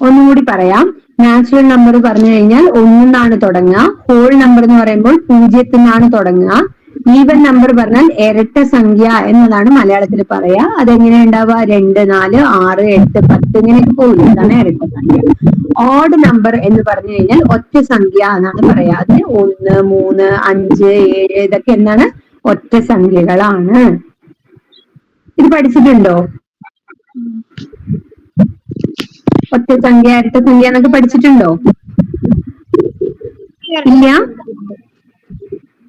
ഒന്നും കൂടി പറയാം. നാച്ചുറൽ നമ്പർ പറഞ്ഞു കഴിഞ്ഞാൽ ഒന്നിന്നാണ് തുടങ്ങുക. ഹോൾ നമ്പർ എന്ന് പറയുമ്പോൾ 0 നിന്നാണ് തുടങ്ങുക. ഈവൻ നമ്പർ പറഞ്ഞാൽ ഇരട്ട സംഖ്യ എന്നതാണ് മലയാളത്തിൽ പറയാ. അതെങ്ങനെ ഉണ്ടാവുക? 2, 4, 6, 8, 10 ഇങ്ങനെയൊക്കെ പോകില്ല. അതാണ് ഇരട്ട സംഖ്യ. ഓഡ് നമ്പർ എന്ന് പറഞ്ഞു കഴിഞ്ഞാൽ ഒറ്റ സംഖ്യ എന്നാണ് പറയാ. അതിന് 1, 3, 5, 7 ഇതൊക്കെ എന്താണ്? ഒറ്റ സംഖ്യകളാണ്. ഇത് പഠിച്ചിട്ടുണ്ടോ? ഒറ്റ സംഖ്യ, ഇരട്ട സംഖ്യ എന്നൊക്കെ പഠിച്ചിട്ടുണ്ടോ? ഇല്ല?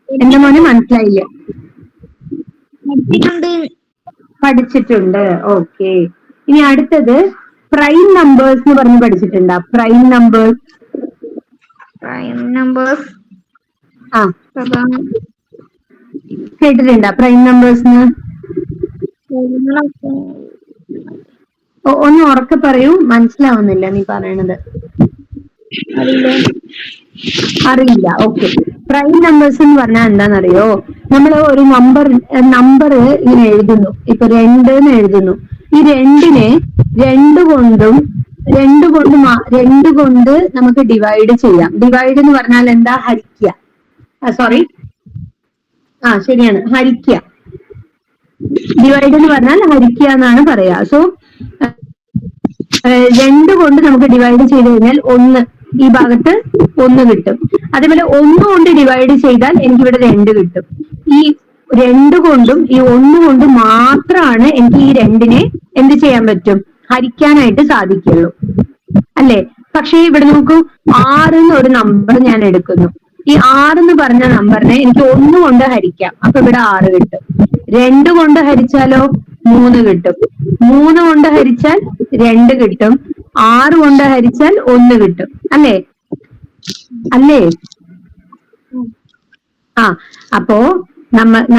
എന്റെ മോന് മനസ്സിലായില്ല. പഠിച്ചിട്ടുണ്ട്. ഓക്കെ. ഇനി അടുത്തത് പ്രൈം നമ്പേഴ്സ് എന്ന് പറഞ്ഞ് പഠിച്ചിട്ടുണ്ടോ? Prime numbers. ആ, കേട്ടിട്ടുണ്ടോ പ്രൈം നമ്പേഴ്സ്? ഒന്ന് ഉറക്കെ പറയൂ, മനസ്സിലാവുന്നില്ല നീ പറയണത്. അറിയില്ല. ഓക്കെ. പ്രൈം നമ്പേഴ്സ് എന്ന് പറഞ്ഞാൽ എന്താണെന്നറിയോ? നമ്മൾ ഒരു നമ്പർ ഇങ്ങനെ എഴുതുന്നു. ഇപ്പൊ 2 എന്ന് എഴുതുന്നു. ഈ 2നെ 2 കൊണ്ട് നമുക്ക് ഡിവൈഡ് ചെയ്യാം. ഡിവൈഡ് എന്ന് പറഞ്ഞാൽ എന്താ? ഹരിക്കുക. സോറി, ശരിയാണ്, ഹരിക്കുക. ഡിവൈഡ് എന്ന് പറഞ്ഞാൽ ഹരിക്കുക എന്നാണ് പറയാ. സോ 2 കൊണ്ട് നമുക്ക് ഡിവൈഡ് ചെയ്ത് കഴിഞ്ഞാൽ 1 ഈ ഭാഗത്ത് 1 കിട്ടും. അതേപോലെ 1 കൊണ്ട് ഡിവൈഡ് ചെയ്താൽ എനിക്കിവിടെ 2 കിട്ടും. ഈ 2 കൊണ്ടും ഈ 1 കൊണ്ടും മാത്രമാണ് എനിക്ക് ഈ 2നെ എന്ത് ചെയ്യാൻ പറ്റും? ഹരിക്കാനായിട്ട് സാധിക്കുള്ളൂ, അല്ലേ? പക്ഷേ ഇവിടെ നോക്കൂ, 6 എന്നൊരു നമ്പർ ഞാൻ എടുക്കുന്നു. ഈ 6 എന്ന് പറഞ്ഞ നമ്പറിനെ എനിക്ക് 1 കൊണ്ട് ഹരിക്കാം. അപ്പൊ ഇവിടെ 6 കിട്ടും. 2 കൊണ്ട് ഹരിച്ചാലോ 3 കിട്ടും. 3 കൊണ്ട് ഹരിച്ചാൽ 2 കിട്ടും. 6 കൊണ്ട് ഹരിച്ചാൽ 1 കിട്ടും. അല്ലേ? അപ്പോ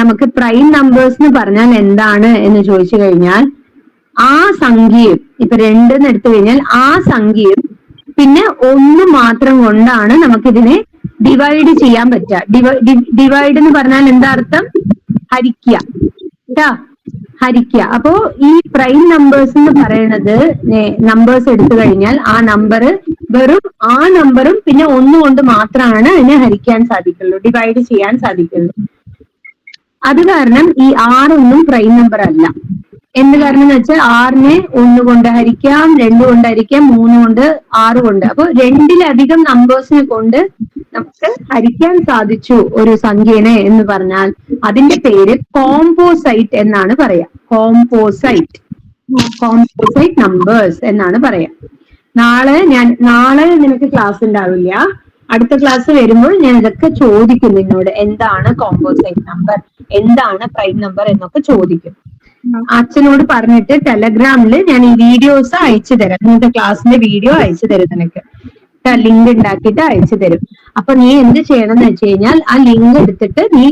നമുക്ക് പ്രൈം നമ്പേഴ്സ് എന്ന് പറഞ്ഞാൽ എന്താണ് എന്ന് ചോദിച്ചു കഴിഞ്ഞാൽ, ആ സംഖ്യയും ഇപ്പൊ 2 എന്ന് എടുത്തു കഴിഞ്ഞാൽ ആ സംഖ്യയും പിന്നെ 1 മാത്രം കൊണ്ടാണ് നമുക്കിതിനെ ഡിവൈഡ് ചെയ്യാൻ പറ്റുക. ഡിവൈഡ് എന്ന് പറഞ്ഞാൽ എന്താ അർത്ഥം? ഹരിക്കുക. ഹരിക്കുക. അപ്പോ ഈ പ്രൈം നമ്പേഴ്സ് എന്ന് പറയുന്നത് നമ്പേഴ്സ് എടുത്തു കഴിഞ്ഞാൽ ആ നമ്പർ വെറും ആ നമ്പറും പിന്നെ 1 കൊണ്ട് മാത്രമാണ് അതിനെ ഹരിക്കാൻ സാധിക്കുള്ളൂ, ഡിവൈഡ് ചെയ്യാൻ സാധിക്കുള്ളൂ. അത് കാരണം ഈ 6 ഒന്നും പ്രൈം നമ്പർ അല്ല. എന്ത് കാരണം എന്ന് വെച്ചാൽ 6നെ 1 കൊണ്ട് ഹരിക്കാം, 2 കൊണ്ട് ഹരിക്കാം, 3 കൊണ്ട്, 6 കൊണ്ട്. അപ്പൊ 2-ലധികം നമ്പേഴ്സിനെ കൊണ്ട് നമുക്ക് ഹരിക്കാൻ സാധിച്ചു ഒരു സംഖ്യനെ എന്ന് പറഞ്ഞാൽ അതിന്റെ പേര് കോമ്പോസൈറ്റ് എന്നാണ് പറയാ. കോമ്പോസൈറ്റ് നമ്പേഴ്സ് എന്നാണ് പറയാ. നാളെ നിനക്ക് ക്ലാസ് ഉണ്ടാവില്ല. അടുത്ത ക്ലാസ് വരുമ്പോൾ ഞാൻ ഇതൊക്കെ ചോദിക്കും നിന്നോട്. എന്താണ് കോമ്പോസൈറ്റ് നമ്പർ, എന്താണ് പ്രൈം നമ്പർ എന്നൊക്കെ ചോദിക്കും. അച്ഛനോട് പറഞ്ഞിട്ട് ടെലഗ്രാമിൽ ഞാൻ ഈ വീഡിയോസ് അയച്ചു തരാം. ഇന്നത്തെ ക്ലാസ്സിന്റെ വീഡിയോ അയച്ചു തരും നിനക്ക്. ലിങ്ക് ഉണ്ടാക്കിയിട്ട് അയച്ചു തരും. അപ്പൊ നീ എന്ത് ചെയ്യണം എന്ന് വെച്ച് കഴിഞ്ഞാൽ ആ ലിങ്ക് എടുത്തിട്ട് നീ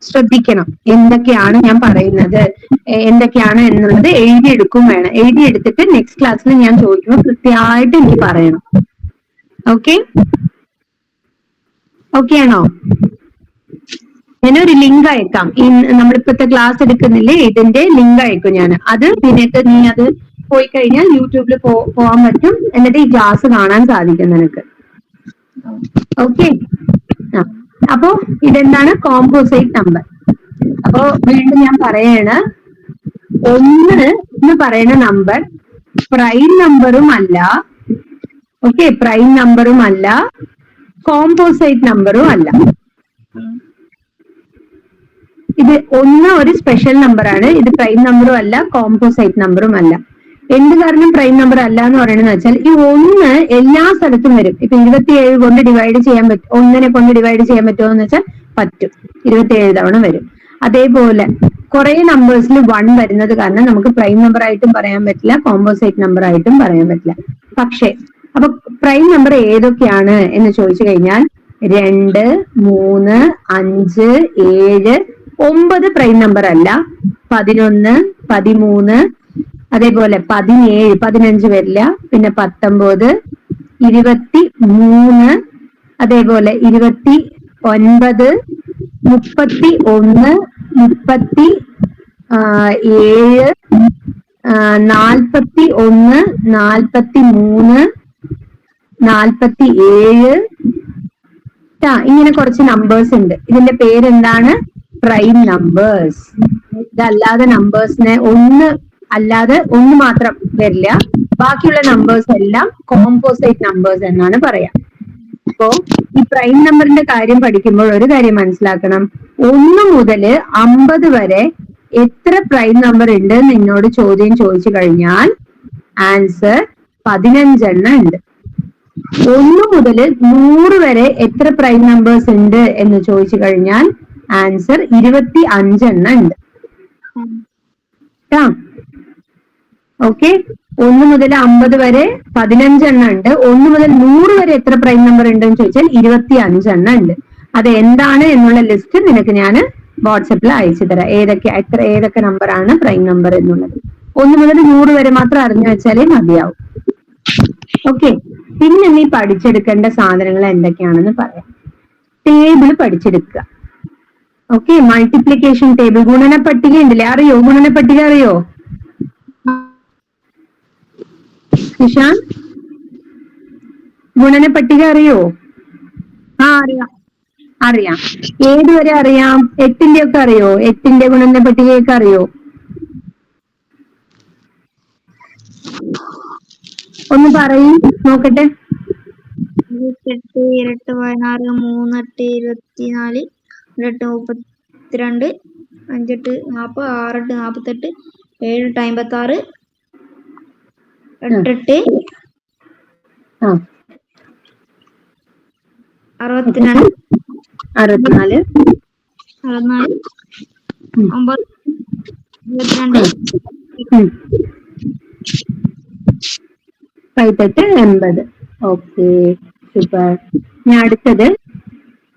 ശ്രദ്ധിക്കണം എന്തൊക്കെയാണ് ഞാൻ പറയുന്നത്, എന്തൊക്കെയാണ് എന്നുള്ളത് എഴുതിയെടുക്കും വേണം. എഴുതിയെടുത്തിട്ട് നെക്സ്റ്റ് ക്ലാസ്സിൽ ഞാൻ ചോദിക്കുമ്പോൾ കൃത്യമായിട്ട് എനിക്ക് പറയണം. ഓക്കെ ആണോ? ഞാനൊരു ലിങ്ക് അയക്കാം. നമ്മളിപ്പോഴത്തെ ക്ലാസ് എടുക്കുന്നില്ലേ, ഇതിന്റെ ലിങ്ക് അയക്കും ഞാൻ. അത് നിനക്ക് നീ അത് പോയി കഴിഞ്ഞാൽ യൂട്യൂബിൽ പോകാൻ പറ്റും. എന്നിട്ട് ഈ ക്ലാസ് കാണാൻ സാധിക്കും നിനക്ക്. ഓക്കെ. അപ്പോ ഇതെന്താണ്? Composite number. അപ്പോ വീണ്ടും ഞാൻ പറയാണ്, 1 എന്ന് പറയുന്ന നമ്പർ പ്രൈം നമ്പറും അല്ല, ഓക്കെ, പ്രൈം നമ്പറും അല്ല, കോമ്പോസൈറ്റ് നമ്പറും അല്ല. ഇത് 1 ഒരു സ്പെഷ്യൽ നമ്പറാണ്. ഇത് പ്രൈം നമ്പറും അല്ല, കോമ്പോസൈറ്റ് നമ്പറും അല്ല. എന്ത് കാരണം പ്രൈം നമ്പർ അല്ല എന്ന് പറയണെന്ന് വെച്ചാൽ ഈ 1 എല്ലാ സ്ഥലത്തും വരും. ഇപ്പൊ 27 കൊണ്ട് ഡിവൈഡ് ചെയ്യാൻ പറ്റും, 1നെ കൊണ്ട് ഡിവൈഡ് ചെയ്യാൻ പറ്റുമോ എന്ന് വെച്ചാൽ പറ്റും. 27 തവണ വരും. അതേപോലെ കുറെ നമ്പേഴ്സിൽ 1 വരുന്നത് കാരണം നമുക്ക് പ്രൈം നമ്പർ ആയിട്ടും പറയാൻ പറ്റില്ല, കോമ്പോസൈറ്റ് നമ്പർ ആയിട്ടും പറയാൻ പറ്റില്ല. പക്ഷേ അപ്പൊ പ്രൈം നമ്പർ ഏതൊക്കെയാണ് എന്ന് ചോദിച്ചു കഴിഞ്ഞാൽ 2, 3, 5, 7, 9 പ്രൈം നമ്പർ അല്ല. 11, 13, അതേപോലെ 17, 15 വരില്ല. പിന്നെ 19, 23, അതേപോലെ 29, 31, 37, 41, 43, 47. ഇങ്ങനെ കുറച്ച് നമ്പേഴ്സ് ഉണ്ട്. ഇതിന്റെ പേരെന്താണ്? Prime numbers. ഇതല്ലാതെ നമ്പേഴ്സിനെ അല്ലാതെ ഒന്ന് മാത്രം വരില്ല. ബാക്കിയുള്ള നമ്പേഴ്സ് എല്ലാം കോമ്പോസൈറ്റ് നമ്പേഴ്സ് എന്നാണ് പറയാം. അപ്പോ ഈ പ്രൈം നമ്പറിന്റെ കാര്യം പഠിക്കുമ്പോൾ ഒരു കാര്യം മനസ്സിലാക്കണം. 1 മുതൽ 50 വരെ എത്ര പ്രൈം നമ്പർ ഉണ്ട് എന്ന് എന്നോട് ചോദ്യം ചോദിച്ചു കഴിഞ്ഞാൽ ആൻസർ 15 എണ്ണം ഉണ്ട്. 1 മുതൽ 100 വരെ എത്ര പ്രൈം നമ്പേഴ്സ് ഉണ്ട് എന്ന് ചോദിച്ചു കഴിഞ്ഞാൽ ആൻസർ 25 എണ്ണം ഉണ്ട്. ഓക്കെ, 1 മുതൽ 50 വരെ 15 എണ്ണം ഉണ്ട്. 1 മുതൽ 100 വരെ എത്ര പ്രൈം നമ്പർ ഉണ്ടെന്ന് ചോദിച്ചാൽ 25 എണ്ണം ഉണ്ട്. അത് എന്താണ് എന്നുള്ള ലിസ്റ്റ് നിനക്ക് ഞാൻ വാട്സപ്പിൽ അയച്ചു തരാം. ഏതൊക്കെ നമ്പറാണ് പ്രൈം നമ്പർ എന്നുള്ളത്. 1 മുതൽ 100 വരെ മാത്രം അറിഞ്ഞു വെച്ചാലേ മതിയാവും. ഓക്കെ, പിന്നെ നീ പഠിച്ചെടുക്കേണ്ട സാധനങ്ങൾ എന്തൊക്കെയാണെന്ന് പറയാം. ടേബിൾ പഠിച്ചെടുക്കുക. ഓക്കെ, മൾട്ടിപ്ലിക്കേഷൻ ടേബിൾ, ഗുണന പട്ടിക ഉണ്ടല്ലേ, അറിയോ? ഗുണന പട്ടിക അറിയോ നിഷാൻ? ഗുണന പട്ടിക അറിയോ? അറിയാം. ഏതുവരെ അറിയാം? 8ന്റെ ഒക്കെ അറിയോ? 8ന്റെ ഗുണന പട്ടികയൊക്കെ അറിയോ? ഒന്ന് പറയും നോക്കട്ടെ. 28, 8, 16, 3, 8, 24, 8, 32, 5, 8, 40, 6, 8, 48, 7, 8, 56, 8, 8, 64, 64, 9, 22, 80. Okay, super. ഞാൻ അടുത്തത്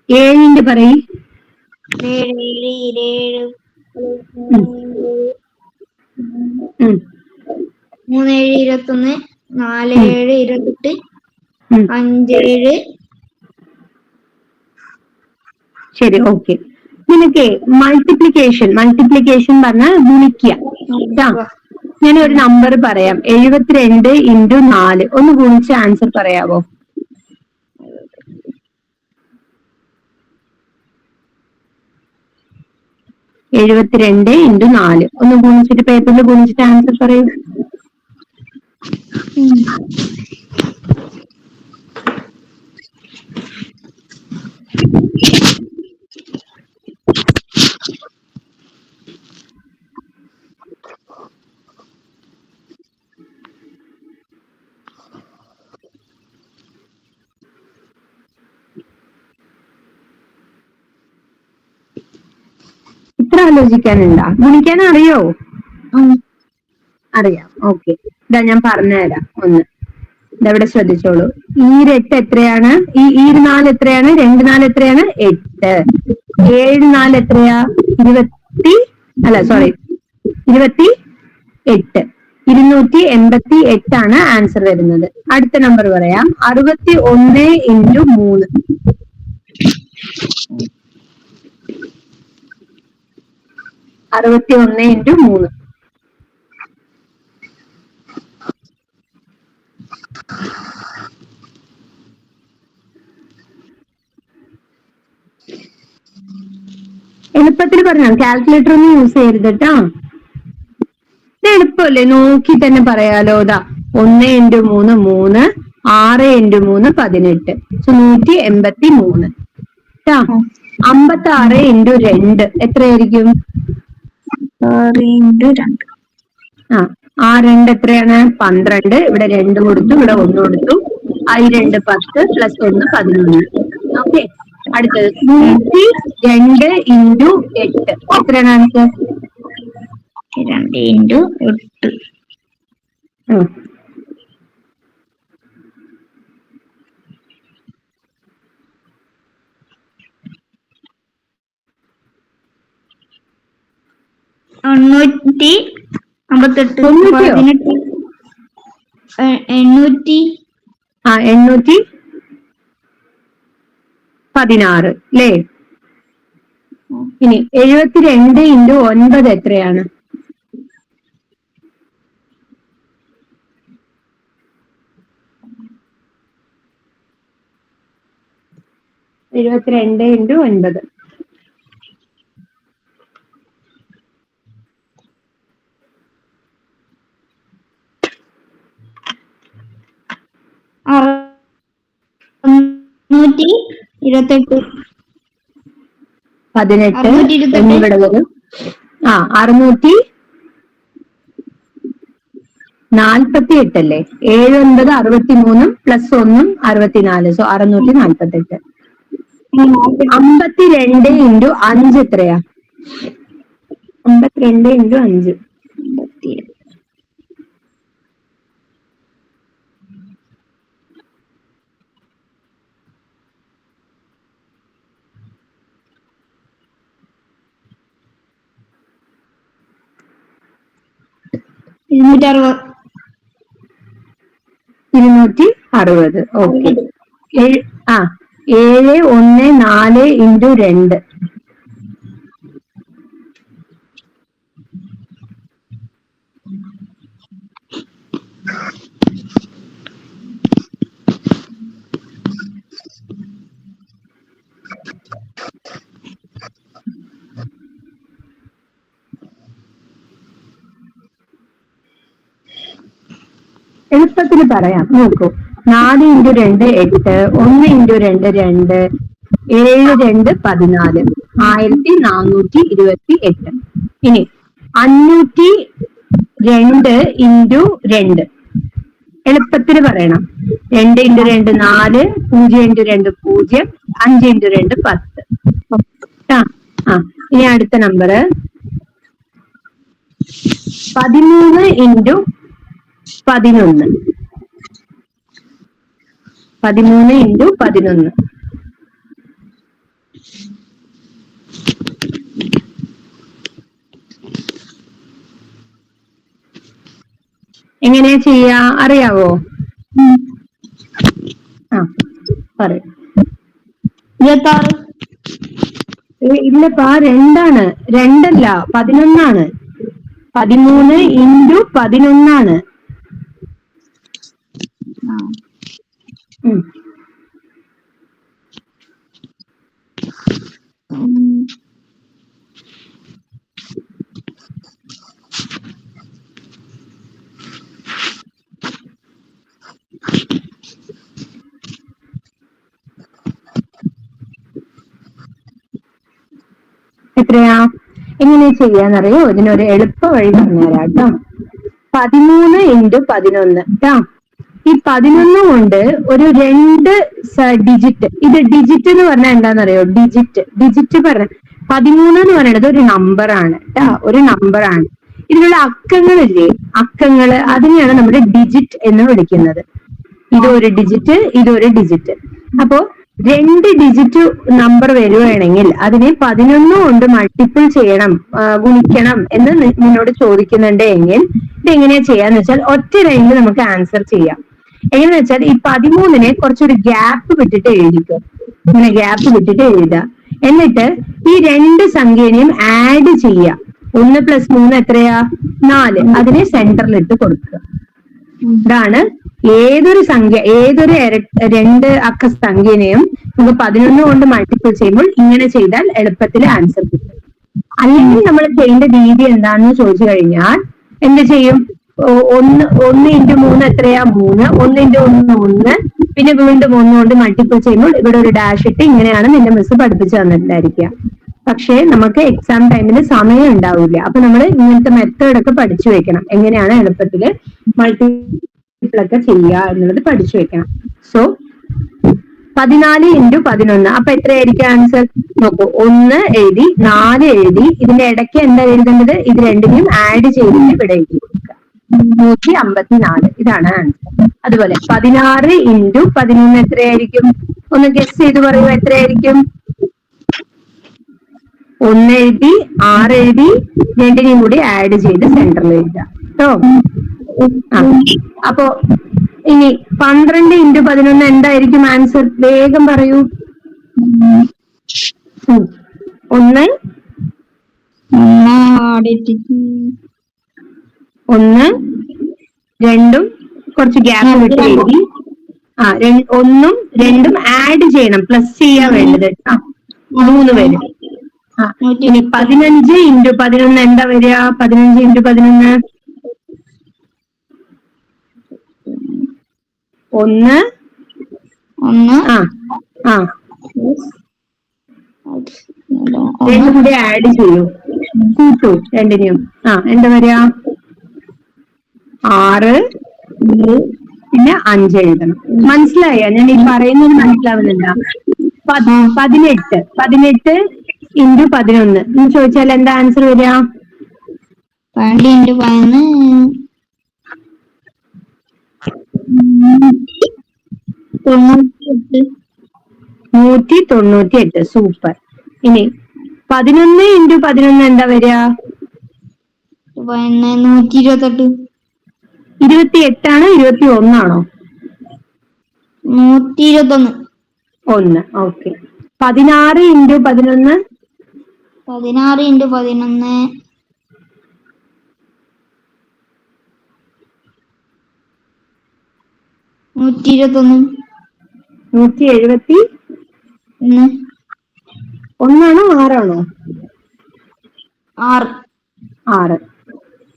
7ന്റെ പറയും. 7, 3, 7, 21, 4, 7, 28, 5, 7. ശരി, ഓക്കെ. നിനക്ക് മൾട്ടിപ്ലിക്കേഷൻ പറഞ്ഞാൽ ഗുണിക്കുക. ഞാൻ ഒരു നമ്പർ പറയാം, 72 × 4. ഒന്ന് ഗുണിച്ച് ആൻസർ പറയാവോ? 72 × 4 ഒന്ന് ഗുണിച്ചിട്ട് പേപ്പറിൽ ഗുണിച്ചിട്ട് ആൻസർ പറയൂ. ഇത്ര ആലോചിക്കാനുണ്ടാ? ഗുണിക്കാൻ അറിയോ? അറിയാം. ഓക്കെ, ഇതാ ഞാൻ പറഞ്ഞുതരാം. ഒന്ന് ഇതവിടെ ശ്രദ്ധിച്ചോളൂ. ഈ 8 എത്രയാണ്? ഈ 4 എത്രയാണ്? 2 4 എത്രയാണ്? 8. 7 4 എത്രയാ? 28. 288 ആണ് ആൻസർ വരുന്നത്. അടുത്ത നമ്പർ പറയാം, 61 × 3. 61 × 3. എളുപ്പത്തിൽ പറഞ്ഞോ, കാൽക്കുലേറ്റർ ഒന്നും യൂസ് ചെയ്യരുത് കേട്ടോ. ഇത് എളുപ്പമല്ലേ, നോക്കി തന്നെ പറയാലോ. 1 × 3 3, 6 × 3 18, 183. 56 × 2 എത്രയായിരിക്കും? 6 × 2. ആ 2 എത്രയാണ്? 12. ഇവിടെ 2 കൊടുത്തു, ഇവിടെ 1 കൊടുത്തു. I 2 10 + 1 11. ഓക്കെ, അടുത്തത് 102 × 8 എത്രയാണ് ആൻസർ? 2 × 8. അഞ്ഞൂറ്റി 58, 816 അല്ലേ? ഇനി 72 × 9 എത്രയാണ്? 72 ഇൻറ്റു 9. അറുന്നൂറ്റി 18 എന്നിവിടെ വരും. 648 അല്ലേ? 7 9 63 പ്ലസ് 1 64. സോ 648. 52 ഇൻറ്റു 5 എത്രയാ? 52 ഇൻറ്റു 5 260. ഓക്കെ. 7 1 4 ഇൻറ്റു 2. എളുപ്പത്തിൽ പറയാം, നോക്കൂ. 4 ഇൻറ്റു 2 8, 1 ഇൻറ്റു 2 2, 7 2 14, 1428. ഇനി 502 ഇൻറ്റു 2 എളുപ്പത്തിൽ പറയണം. 2 ഇൻറ്റു 2 4, 0 ഇൻറ്റു 2 0, 5 ഇൻറ്റു 2 10. ഇനി അടുത്ത നമ്പർ 13 ഇൻറ്റു 11. 13 ഇൻറ്റു 11. എങ്ങനെയാ ചെയ്യാ അറിയാവോ? പറയും. 26. ഇല്ലപ്പാ, 2 2 11. 13 ഇൻറ്റു 11. എത്രയാ? എങ്ങനെ ചെയ്യാന്നറിയോ? ഇതിനൊരു എളുപ്പ വഴി പറഞ്ഞുതരാം കേട്ടോ. 13 ഇൻറ്റു 11 കേട്ടോ. ഈ 11 കൊണ്ട് ഒരു 2 ഡിജിറ്റ്, ഇത് ഡിജിറ്റ് എന്ന് പറഞ്ഞാൽ എന്താണെന്നറിയോ? ഡിജിറ്റ് പറഞ്ഞ 13 എന്ന് പറയുന്നത് ഒരു നമ്പറാണ് കേട്ടോ, ഒരു നമ്പറാണ്. ഇതിലുള്ള അക്കങ്ങളില്ലേ, അക്കങ്ങള്, അതിനെയാണ് നമ്മുടെ ഡിജിറ്റ് എന്ന് വിളിക്കുന്നത്. ഇതൊരു ഡിജിറ്റ്, ഇതൊരു ഡിജിറ്റ്. അപ്പോ 2 ഡിജിറ്റ് നമ്പർ വരുവാണെങ്കിൽ അതിനെ 11 കൊണ്ട് മൾട്ടിപ്പിൾ ചെയ്യണം, ഗുണിക്കണം എന്ന് നിന്നോട് ചോദിക്കുന്നുണ്ട് എങ്കിൽ ഇതെങ്ങനെയാ ചെയ്യാന്ന് വെച്ചാൽ ഒറ്റ ലൈനിൽ നമുക്ക് ആൻസർ ചെയ്യാം. എങ്ങനെയാന്ന് വെച്ചാൽ ഈ 13നെ കുറച്ചൊരു ഗ്യാപ്പ് വിട്ടിട്ട് എഴുതിക്കോ. ഇങ്ങനെ ഗ്യാപ്പ് വിട്ടിട്ട് എഴുതുക. എന്നിട്ട് ഈ 2 സംഖ്യനെയും ആഡ് ചെയ്യുക. 1 + 3 എത്രയാ? 4. അതിനെ സെന്ററിലിട്ട് കൊടുക്കുക. ഇതാണ് ഏതൊരു സംഖ്യ, ഏതൊരു 2 അക്ക സംഖ്യനെയും നമുക്ക് 11 കൊണ്ട് മൾട്ടിപ്പിൾ ചെയ്യുമ്പോൾ ഇങ്ങനെ ചെയ്താൽ എളുപ്പത്തിൽ ആൻസർ കിട്ടും. അല്ലെങ്കിൽ നമ്മൾ ചെയ്യേണ്ട രീതി എന്താണെന്ന് ചോദിച്ചു കഴിഞ്ഞാൽ എന്ത് ചെയ്യും? 1 ഇൻറ്റു 3 എത്രയാ? 3. 1 ഇൻറ്റു 1 1. പിന്നെ വീണ്ടും 1 കൊണ്ട് മൾട്ടിപ്പിൾ ചെയ്യുമ്പോൾ ഇവിടെ ഒരു ഡാഷ് ഇട്ട് ഇങ്ങനെയാണ് നിന്റെ മിസ് പഠിപ്പിച്ചു തന്നിട്ടുണ്ടായിരിക്കുക. പക്ഷേ നമുക്ക് എക്സാം ടൈമിൽ സമയം ഉണ്ടാവില്ല. അപ്പൊ നമ്മൾ ഇങ്ങനത്തെ മെത്തേഡ് ഒക്കെ പഠിച്ചു വെക്കണം. എങ്ങനെയാണ് എളുപ്പത്തിൽ മൾട്ടിപ്പിൾ ഒക്കെ ചെയ്യുക എന്നുള്ളത് പഠിച്ചു വെക്കണം. So 14 into 11. അപ്പൊ എത്രയായിരിക്കും ആൻസർ? നോക്കൂ, 1 എഴുതി, 4 എഴുതി, ഇതിന്റെ ഇടയ്ക്ക് എന്താ എഴുതേണ്ടത്? ഇത് രണ്ടിനെയും ആഡ് ചെയ്തിട്ട് ഇവിടെ എഴുതി കൊടുക്കുക. 154. ഇതാണ് ആൻസർ. അതുപോലെ 16 ഇൻറ്റു 11 എത്രയായിരിക്കും? ഒന്ന് ഗസ് ചെയ്ത് പറയൂ, എത്രയായിരിക്കും? 1 എഴുതി, 6 എഴുതി, രണ്ടിനെയും കൂടി ആഡ് ചെയ്ത് സെന്ററിൽ എഴുതുക കേട്ടോ. അപ്പോ ഇനി 12 ഇൻറ്റു 11 എന്തായിരിക്കും ആൻസർ? വേഗം പറയൂ. 1 2 കുറച്ച് ഗ്യാപ്പ് വിട്ട് എഴുതി, ഒന്നും രണ്ടും ആഡ് ചെയ്യണം, പ്ലസ് ചെയ്യാൻ വേണ്ടത്. 3 പേര്. ഇനി 15 ഇൻറ്റു 11 എന്താ വരിക? 15 ഇൻറ്റു 11 1 രണ്ടും കൂടി ആഡ് ചെയ്യൂ, കൂട്ടൂ രണ്ടിനെയും. എന്താ വരിക? 6 പിന്നെ 5 എഴുതണം. മനസ്സിലായോ? ഞാൻ ഈ പറയുന്നത് മനസ്സിലാവുന്നുണ്ടോ? 18 ഇൻറ്റു 11 എന്ന് ചോദിച്ചാൽ എന്താ ആൻസർ വരിക? 12 ഇൻറ്റു 11 198. സൂപ്പർ. ഇനി 11 ഇൻറ്റു 11 എന്താ വരിക? 128. 28 ആണോ 21 ആണോ? 121. 1. ഓക്കെ. 16 into 11 16 into 11 121. 171 ആണോ 6 ആണോ? 6. 6.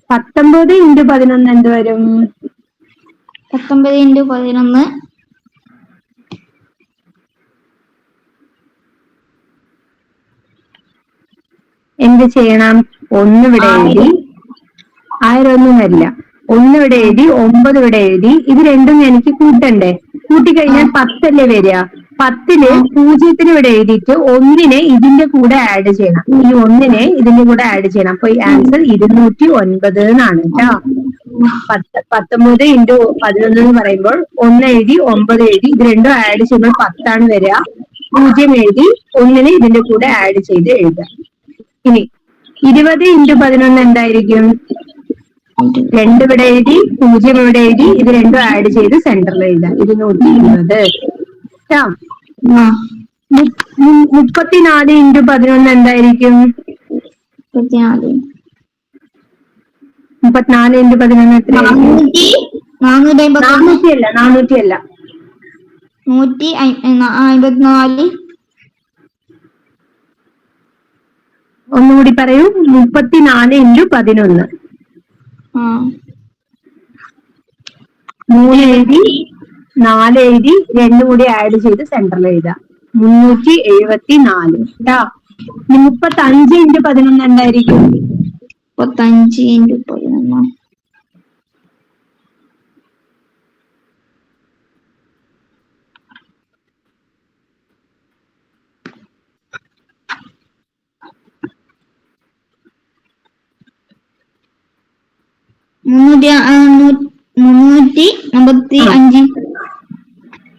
19 ഇൻറ്റു 11 എന്ത് വരും? 19 ഇൻറ്റു 11 എന്ത് ചെയ്യണം? 1 ഇവിടെ എഴുതി, 1000 ഒന്നും വരില്ല. 1 ഇവിടെ എഴുതി, 9 ഇവിടെ എഴുതി. ഇത് രണ്ടും എനിക്ക് കൂട്ടണ്ടേ? കൂട്ടിക്കഴിഞ്ഞാൽ 10 അല്ലേ വരിക? 10ല് 0 ഇവിടെ എഴുതിയിട്ട് 1 ഇതിന്റെ കൂടെ ആഡ് ചെയ്യണം. ഈ 1 ഇതിന്റെ കൂടെ ആഡ് ചെയ്യണം. അപ്പൊ ഈ ആൻസർ 209 എന്നാണ് കേട്ടോ. 19 ഇൻറ്റു 11 എന്ന് പറയുമ്പോൾ 1 എഴുതി 9 എഴുതി, ഇത് രണ്ടും ആഡ് ചെയ്യുമ്പോൾ 10 ആണ് വരിക. 0 എഴുതി 1 ഇതിന്റെ കൂടെ ആഡ് ചെയ്ത് എഴുതുക. ഇനി 20 ഇൻറ്റു 11 എന്തായിരിക്കും? 2 ഇവിടെ എഴുതി, 0 ഇവിടെ എഴുതി, ഇത് രണ്ടും ആഡ് ചെയ്ത് സെന്ററിൽ എഴുതാം. 220. 34 ഇൻറ്റു 11 എന്തായിരിക്കും? 34 ഇൻറ്റു 11 എത്രയായിരിക്കും? 400 അല്ല 154. ഒന്നുകൂടി പറയൂ. 34 ഇൻറ്റു 11. 3 എഴുതി, 4 എഴുതി, 2 കൂടി ആഡ് ചെയ്ത് സെന്ററിൽ എഴുതാം. 374. 35 ഇൻറ്റു 11 എന്തായിരിക്കും? 35 into 11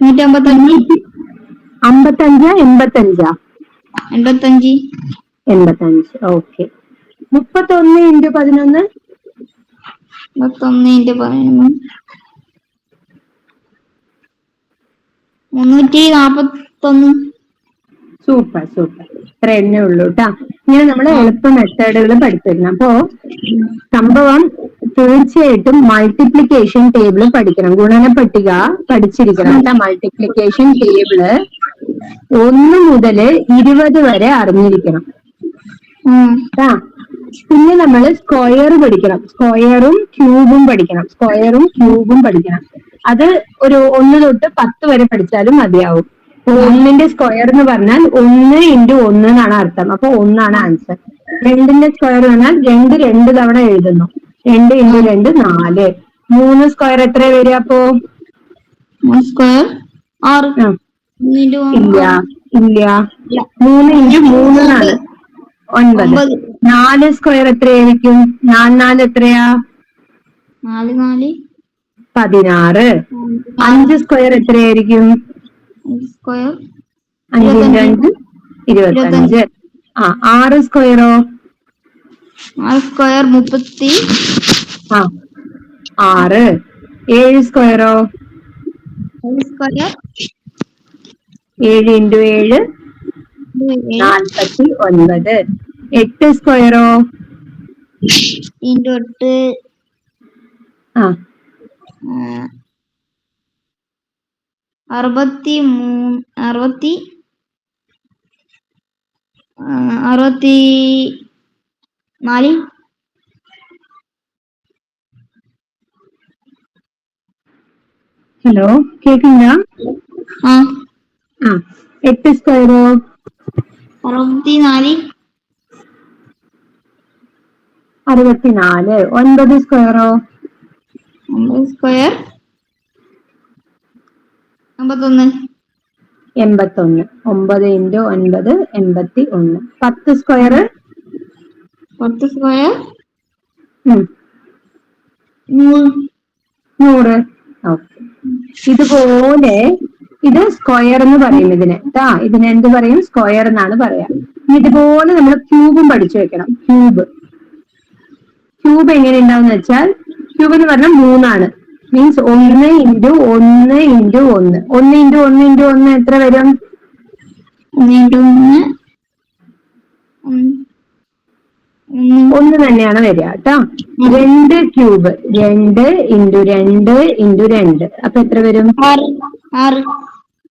355. 55. 85. Okay. 31 into 11 31 into 11 341. Super. ഇത്ര എണ്ണേ ഉള്ളൂ കേട്ടാ. ഇങ്ങനെ നമ്മൾ എളുപ്പ മെത്തേഡുകൾ പഠിച്ചിരുന്നു. അപ്പോ സംഭവം തീർച്ചയായിട്ടും മൾട്ടിപ്ലിക്കേഷൻ ടേബിൾ പഠിക്കണം. ഗുണന പട്ടിക പഠിച്ചിരിക്കണം കേട്ടാ. മൾട്ടിപ്ലിക്കേഷൻ ടേബിള് 1 മുതൽ 20 വരെ അറിഞ്ഞിരിക്കണം. പിന്നെ നമ്മൾ സ്ക്വയർ പഠിക്കണം. സ്ക്വയറും ക്യൂബും പഠിക്കണം. അത് ഒരു 1 തൊട്ട് 10 വരെ പഠിച്ചാലും മതിയാവും. 1ന്റെ സ്ക്വയർ എന്ന് പറഞ്ഞാൽ 1 ഇൻറ്റു 1 എന്നാണ് അർത്ഥം. അപ്പൊ 1 ആണ് ആൻസർ. 2ന്റെ സ്ക്വയർ പറഞ്ഞാൽ 2 2 തവണ എഴുതുന്നു. 2 ഇൻറ്റു 2 4. 3 സ്ക്വയർ എത്ര വരിക? അപ്പോ സ്ക്വയർ 6. ഇല്ല 3 ഇൻറ്റു 3 ആണ് 9. 4 സ്ക്വയർ എത്രയായിരിക്കും? 4 എത്രയാ? 4 16. 5 സ്ക്വയർ എത്രയായിരിക്കും? 5 ഇൻറ്റു 5 25. 6 സ്ക്വയറോ? 6 സ്ക്വയർ 36. 7 സ്ക്വയറോ? 7 ഇൻറ്റു 7 49. 8 സ്ക്വയറോ? ഇൻറ്റു 8 അറുപത്തി നാല്. ഹലോ, കേൾക്കില്ല? ആ 8 സ്ക്വയറോ? 64. 64. 9 സ്ക്വയറോ? 9 സ്ക്വയർ 81. 81. 9 × 9 81. 10 സ്ക്വയർ? 10 സ്ക്വയർ 100. ഓക്കെ. ഇതുപോലെ ഇത് സ്ക്വയർ എന്ന് പറയും ഇതിന് ഇതിന് എന്ത് പറയും? സ്ക്വയർ എന്നാണ് പറയാ. ഇതുപോലെ നമ്മൾ ക്യൂബും പഠിച്ചു വെക്കണം. ക്യൂബ് എങ്ങനെ ഉണ്ടാവും വെച്ചാൽ, ക്യൂബ് എന്ന് പറഞ്ഞാൽ 3 മീൻസ് 1 × 1 × 1 1 × 1 × 1 എത്ര വരും? 1 തന്നെയാണ് വരിക കേട്ടോ. 2 ക്യൂബ് 2 × 2 × 2 അപ്പൊ എത്ര വരും? 6.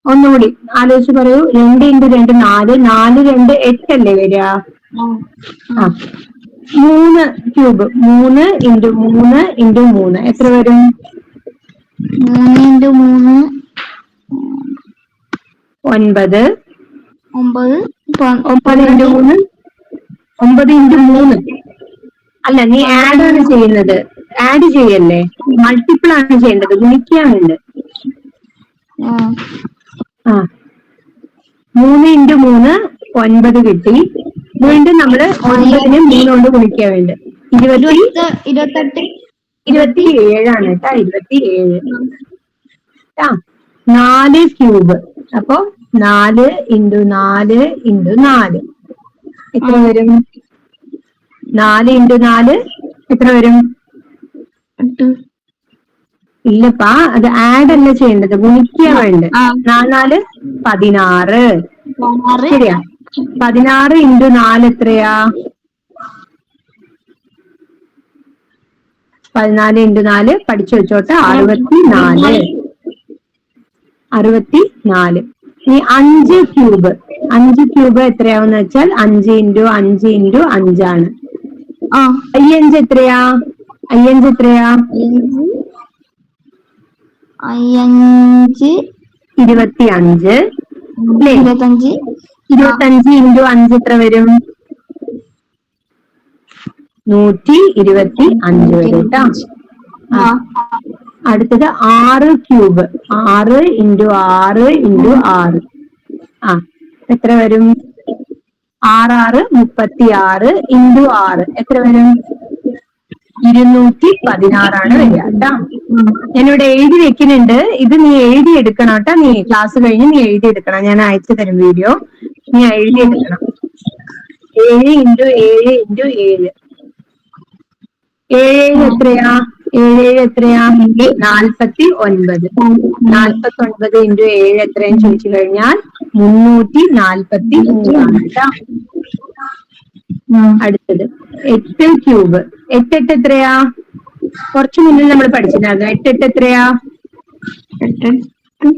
ഒന്നുകൂടി ആലോചിച്ച് പറയൂ. 2 × 2 4, 4 × 2 8 അല്ലേ വരിക? 3 ക്യൂബ് 3 × 3 × 3 എത്ര വരും? 3 × 3 9. 9. 9 × 3 9 × 3. അല്ല, നീ ആഡ് ആണ് ചെയ്യുന്നത്. ആഡ് ചെയ്യല്ലേ, മൾട്ടിപ്പിൾ ആണ് ചെയ്യേണ്ടത്. ഗുണിക്കാനുണ്ട്. 3 × 3 9 കിട്ടി. വീണ്ടും നമ്മള് 9-നെ 3 കൊണ്ട് ഗുണിക്കാൻ വേണ്ടി 28. 27 ആണ് കേട്ടോ. 27. 4 ക്യൂബ് അപ്പൊ 4 × 4 × 4 എത്ര വരും? 4 × 4 എത്ര വരും? 8. ഇല്ലപ്പാ, അത് ആഡ് അല്ല ചെയ്യേണ്ടത്, ഗുണിക്കുക വേണ്ടത്. 4 16. ശരിയാ. 16 × 4 എത്രയാ? 14 × 4 പഠിച്ചു വെച്ചോട്ടെ. 64. 64. ഇനി 5 ക്യൂബ്. 5 ക്യൂബ് എത്രയാവെന്ന് വെച്ചാൽ 5 × 5 × 5 ആണ്. 5 എത്രയാ? 5 എത്രയാ? 5 25. 25. 25 × 5 എത്ര വരും? 125 വരും കേട്ടോ. അടുത്തത് 6 ക്യൂബ്. 6 × 6 × 6 എത്ര വരും? 6 36 × 6 എത്ര വരും? 216 ആണ് വരിക കേട്ടോ. ഞാനിവിടെ എഴുതി വെക്കുന്നുണ്ട്. ഇത് നീ എഴുതി എടുക്കണം കേട്ടോ. നീ ക്ലാസ് കഴിഞ്ഞ് നീ എഴുതി എടുക്കണം. ഞാൻ അയച്ചു തരും വീഡിയോ. നീ എഴുതി എടുക്കണം. 7 × 7 × 7 7 എത്രയാ? 7 എത്രയാ? 49. 49 × 7 എത്രയെന്ന് ചോദിച്ചു കഴിഞ്ഞാൽ 343 ആണ് കേട്ടോ. അടുത്തത് 8 ക്യൂബ്. 8 എത്രയാ? കുറച്ചു മുന്നേ നമ്മൾ പഠിച്ചിട്ടുണ്ടായിരുന്നു. 8 എത്രയാ? 64.